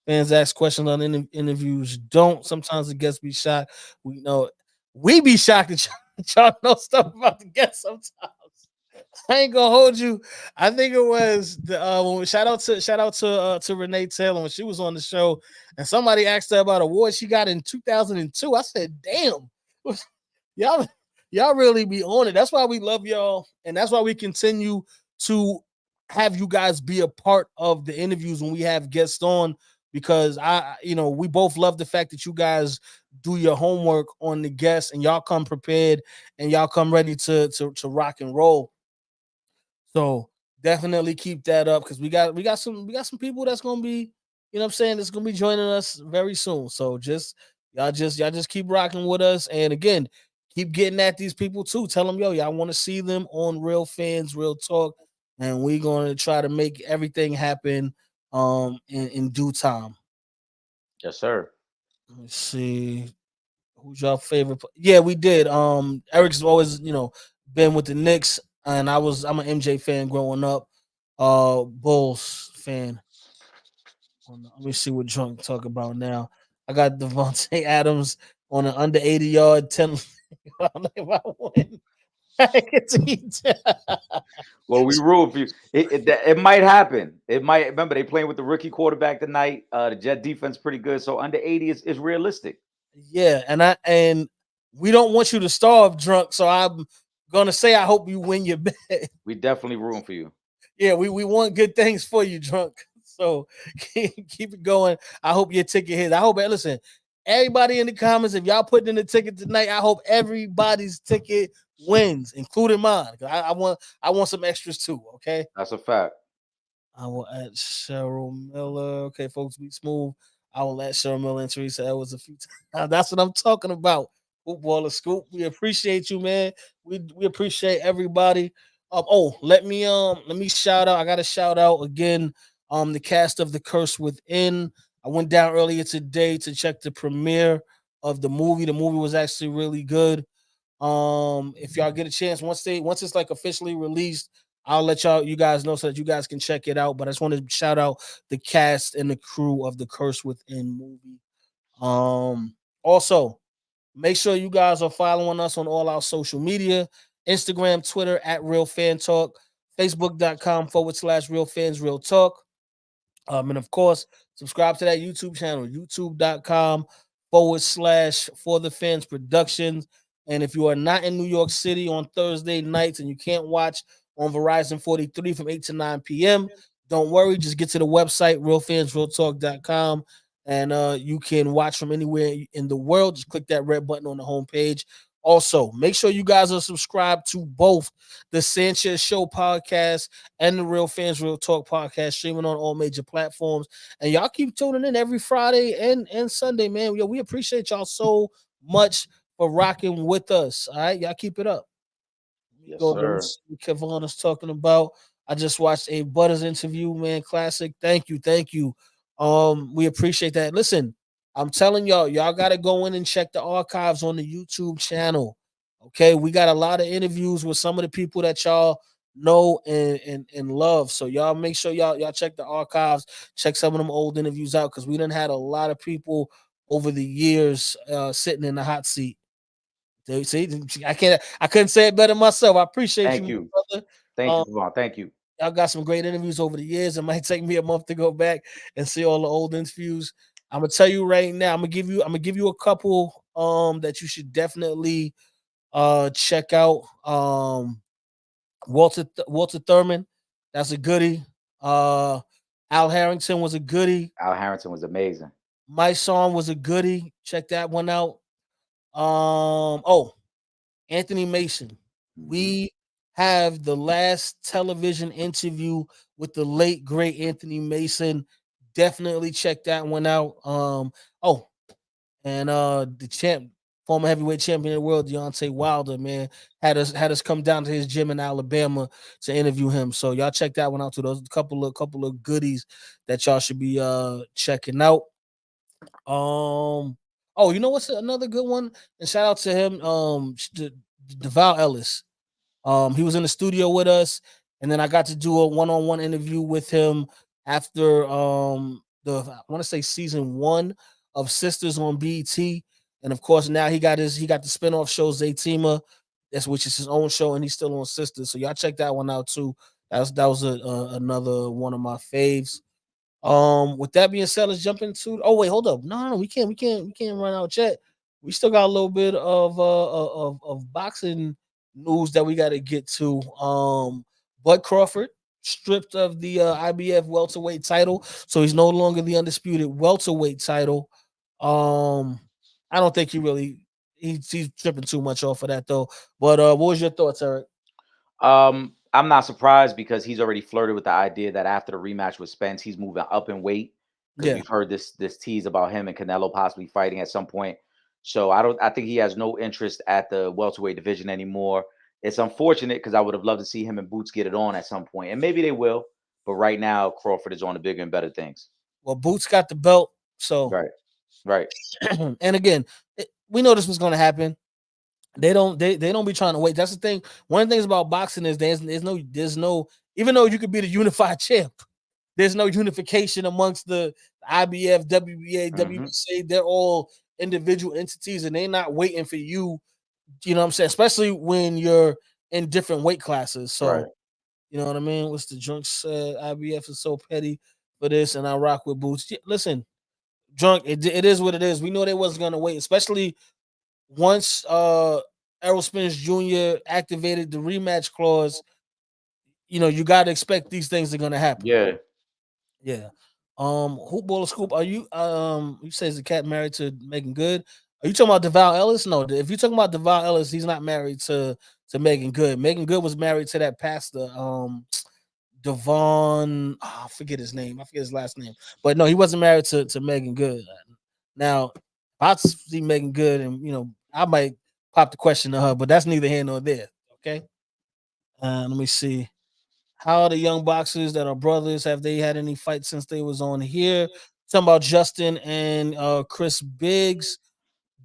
fans ask questions on interviews. Don't sometimes the guests be shocked. We be shocked that y'all know stuff about the guests sometimes. I ain't gonna hold you. I think it was the when shout out to Renee Taylor when she was on the show, and somebody asked her about awards she got in 2002. I said, "Damn, y'all y'all really be on it." That's why we love y'all, and that's why we continue to have you guys be a part of the interviews when we have guests on because we both love the fact that you guys do your homework on the guests and y'all come prepared and y'all come ready to rock and roll. So definitely keep that up because we got some people that's gonna be, what I'm saying, that's gonna be joining us very soon. So y'all just keep rocking with us. And again, keep getting at these people too. Tell them, yo, y'all want to see them on Real Fans, Real Talk, and we're gonna try to make everything happen in due time. Yes, sir. Let me see. Who's your favorite? Yeah, we did. Eric's always, been with the Knicks, and I'm an MJ fan growing up. Bulls fan. Let me see what Drunk talk about now. I got Devontae Adams on an under 80 yard 10. If I win, I get to eat. Well, we rule for you. It might happen. It might. Remember, they playing with the rookie quarterback tonight. The Jet defense pretty good, so under 80 is realistic. Yeah, and we don't want you to starve, Drunk. So I'm gonna say I hope you win your bet. We definitely room for you. Yeah, we want good things for you, Drunk. So keep it going. I hope your ticket hits. I hope, listen, everybody in the comments, if y'all putting in the ticket tonight, I hope everybody's ticket wins, including mine. I want some extras too. Okay. That's a fact. I will add Cheryl Miller. Okay, folks, be smooth. I will add Cheryl Miller and Teresa Edwards a few times. That's what I'm talking about. Footballer Scoop. We appreciate you, man. We appreciate everybody. Let me shout out. I got to shout out again. The cast of The Curse Within. I went down earlier today to check the premiere of the movie. The movie was actually really good. If y'all get a chance, once it's like officially released, I'll let you guys know so that you guys can check it out. But I just want to shout out the cast and the crew of the Curse Within movie. Also, make sure you guys are following us on all our social media: Instagram, Twitter at Real Fan Talk, Facebook.com/Real Fans Real Talk. And of course, subscribe to that YouTube channel, youtube.com/For the Fans Productions. And if you are not in New York City on Thursday nights and you can't watch on Verizon 43 from 8 to 9 p.m., don't worry. Just get to the website, realfansrealtalk.com, and you can watch from anywhere in the world. Just click that red button on the homepage. Also, make sure you guys are subscribed to both the Sanchez Show podcast and the Real Fans Real Talk podcast, streaming on all major platforms. And y'all keep tuning in every Friday and Sunday, man. Yo, we appreciate y'all so much for rocking with us. All right, y'all keep it up. Let me Yes, go to sir. what Kevon is talking about. I just watched a Butters interview, man. Classic. Thank you, thank you. We appreciate that. Listen, I'm telling y'all, y'all got to go in and check the archives on the YouTube channel. Okay, we got a lot of interviews with some of the people that y'all know and love. So y'all make sure y'all check the archives, check some of them old interviews out because we done had a lot of people over the years sitting in the hot seat. See, I couldn't say it better myself. I appreciate you, Thank my you. brother. Thank you, Kavon. Thank you. Y'all got some great interviews over the years. It might take me a month to go back and see all the old interviews. I'm gonna tell you right now. I'm gonna give you a couple that you should definitely check out. Walter Thurman, that's a goodie. Al Harrington was a goodie. Al Harrington was amazing. My song was a goodie. Check that one out. Oh, Anthony Mason. Hmm. We have the last television interview with the late great Anthony Mason. Definitely check that one out. Oh, and the former heavyweight champion of the world, Deontay Wilder, man, had us come down to his gym in Alabama to interview him. So y'all check that one out too. Those couple of goodies that y'all should be checking out. Oh, you know what's another good one? And shout out to him, DeVal Ellis. He was in the studio with us, and then I got to do a one-on-one interview with him after the I want to say season 1 of Sisters on BET. And of course, now he got the spinoff show Zaytima, that's which is his own show, and he's still on Sisters. So y'all check that one out too. That was another one of my faves. With that being said, let's jump into. Oh wait, hold up. No, we can't run out yet. We still got a little bit of boxing news that we got to get to. Bud Crawford stripped of the IBF welterweight title, so he's no longer the undisputed welterweight title. I don't think he's tripping too much off of that though. But what was your thoughts, Eric? I'm not surprised because he's already flirted with the idea that after the rematch with Spence, he's moving up in weight because Yeah. we've heard this tease about him and Canelo possibly fighting at some point. So I think he has no interest at the welterweight division anymore. It's unfortunate because I would have loved to see him and Boots get it on at some point, and maybe they will. But right now, Crawford is on the bigger and better things. Well, Boots got the belt, so Right, right. and again, we know this was going to happen. They don't be trying to wait. That's the thing. One of the things about boxing is there's no even though you could be the unified champ, there's no unification amongst the IBF, WBA, Hmm. WBC. They're all individual entities, and they're not waiting for you. You know what I'm saying? Especially when you're in different weight classes. Right. So you know what I mean. What's the drunk said? IBF is so petty for this, and I rock with Boots. Yeah, listen, drunk. It is what it is. We know they wasn't gonna wait, especially once Errol Spence Jr. activated the rematch clause. You know, you gotta expect these things are gonna happen. Yeah. Yeah. Hoop Baller Scoop, are you says the cat married to Megan Good? Are you talking about DeVal Ellis? No, if you're talking about DeVal Ellis, he's not married to Megan Good. Megan Good was married to that pastor, Devon, I forget his name. I forget his last name. But no, he wasn't married to Megan Good. Now, if I see Megan Good, and I might pop the question to her, but that's neither here nor there. Okay. Let me see. How are the young boxers that are brothers? Have they had any fights since they was on here? Talking about Justin and Chris Biggs.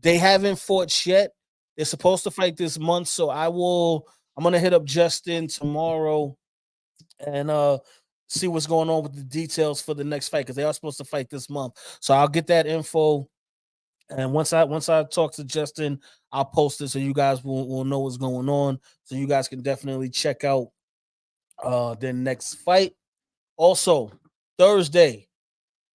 They haven't fought yet. They're supposed to fight this month, so I'm gonna hit up Justin tomorrow and see what's going on with the details for the next fight because they are supposed to fight this month. So I'll get that info, and once I talk to Justin, I'll post it so you guys will know what's going on. So you guys can definitely check out their next fight. Also, Thursday,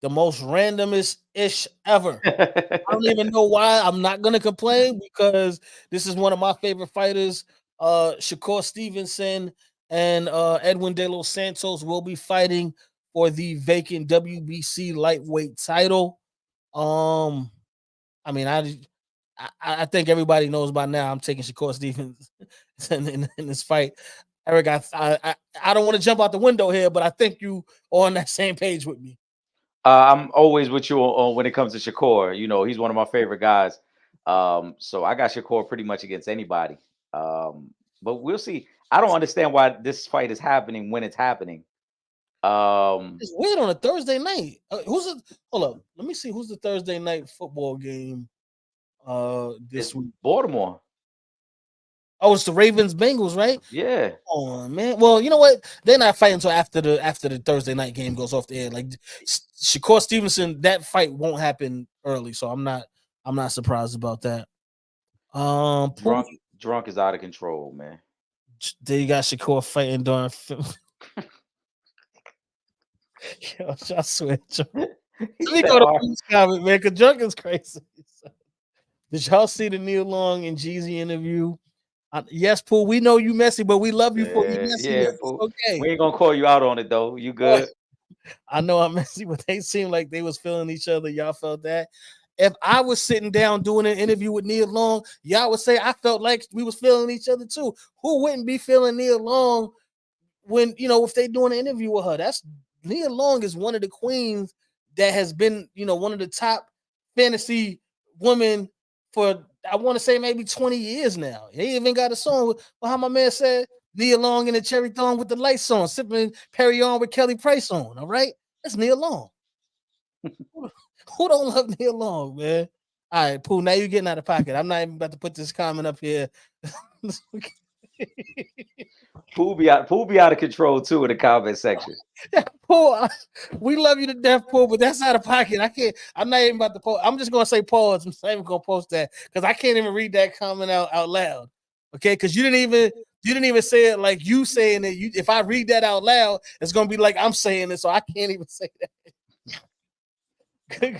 the most randomest ish ever. I don't even know why. I'm not gonna complain because this is one of my favorite fighters. Shakur Stevenson and Edwin De Los Santos will be fighting for the vacant WBC lightweight title. Um, I mean, I think everybody knows by now. I'm taking Shakur Stevens in this fight. Eric, I don't want to jump out the window here, but I think you are on that same page with me. I'm always with you on when it comes to Shakur. You know, he's one of my favorite guys. So I got Shakur pretty much against anybody. But we'll see. I don't understand why this fight is happening when it's happening. It's weird on a Thursday night. Who's it? Hold up. Let me see who's the Thursday night football game this It's week. Baltimore. Oh, it's the Ravens Bengals, right? Yeah. Oh man. Well, you know what? They're not fighting until after the Thursday night game goes off the air. Like Shakur Stevenson, that fight won't happen early, so I'm not surprised about that. Pooh, Drunk is out of control, man. there you got Shakur fighting during. Yo, I swear, He let me said, go to "All right." Pooh's comment, man, because Junk is crazy. Did y'all see the Neil Long and Jeezy interview? Yes, Pooh, we know you messy, but we love you for your Yeah, messiness. It's fool. okay. We ain't gonna call you out on it though. You good? I know I'm messy, but they seemed like they was feeling each other. Y'all felt that. If I was sitting down doing an interview with Neil Long, y'all would say I felt like we was feeling each other too. Who wouldn't be feeling Neil Long when if they doing an interview with her? That's Nia Long is one of the queens that has been one of the top fantasy women for I want to say maybe 20 years now. He even got a song with how my man said Nia Long in the cherry thong with the lights on, sipping Perry on with Kelly Price on. All right, that's Nia Long. Who don't love Nia Long, man? All right, Pooh. Now you're getting out of pocket. I'm not even about to put this comment up here. Pooh be out of control too in the comment section. Paul, we love you to death, Paul, but that's out of pocket. I can't. I'm not even about to post. I'm just gonna say pause. I'm not even gonna post that because I can't even read that comment out loud. Okay, because you didn't even say it like you saying it. You, if I read that out loud, it's gonna be like I'm saying it, so I can't even say that.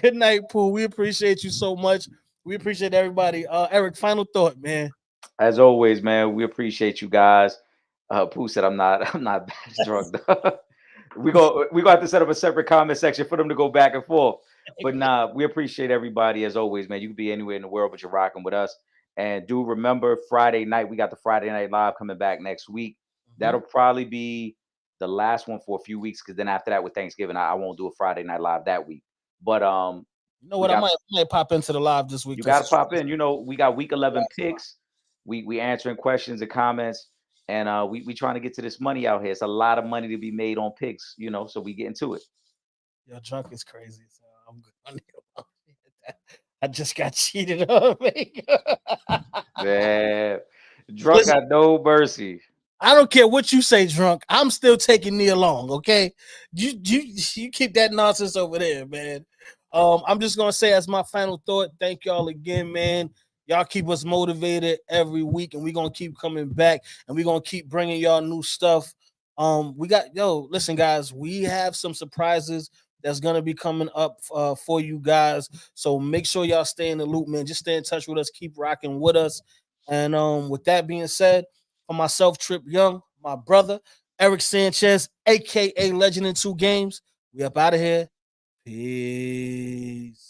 Good night, Paul. We appreciate you so much. We appreciate everybody. Eric, final thought, man. As always, man, we appreciate you guys. Pooh said, I'm not that drunk." We gonna have to set up a separate comment section for them to go back and forth. But nah, we appreciate everybody as always, man. You can be anywhere in the world, but you're rocking with us. And do remember Friday night, we got the Friday Night Live coming back next week. That'll probably be the last one for a few weeks because then after that with Thanksgiving, I won't do a Friday Night Live that week. But You know we what? I got might pop into the live this week you got to because pop in. You know, we got week 11 picks. We answering questions and comments, and we trying to get to this money out here. It's a lot of money to be made on picks, so we get into it. your drunk is crazy. So I'm good. I just got cheated on. Man, drunk Listen, got no mercy. I don't care what you say, drunk. I'm still taking Nia Long. Okay, you keep that nonsense over there, man. I'm just gonna say as my final thought. Thank y'all again, man. Y'all keep us motivated every week, and we're gonna keep coming back, and we're gonna keep bringing y'all new stuff. We got listen, guys. We have some surprises that's gonna be coming up for you guys. So make sure y'all stay in the loop, man. Just stay in touch with us. Keep rocking with us. And with that being said. For myself, Trip Young, my brother, Eric Sanchez, aka Legend in Two Games. We up out of here. Peace.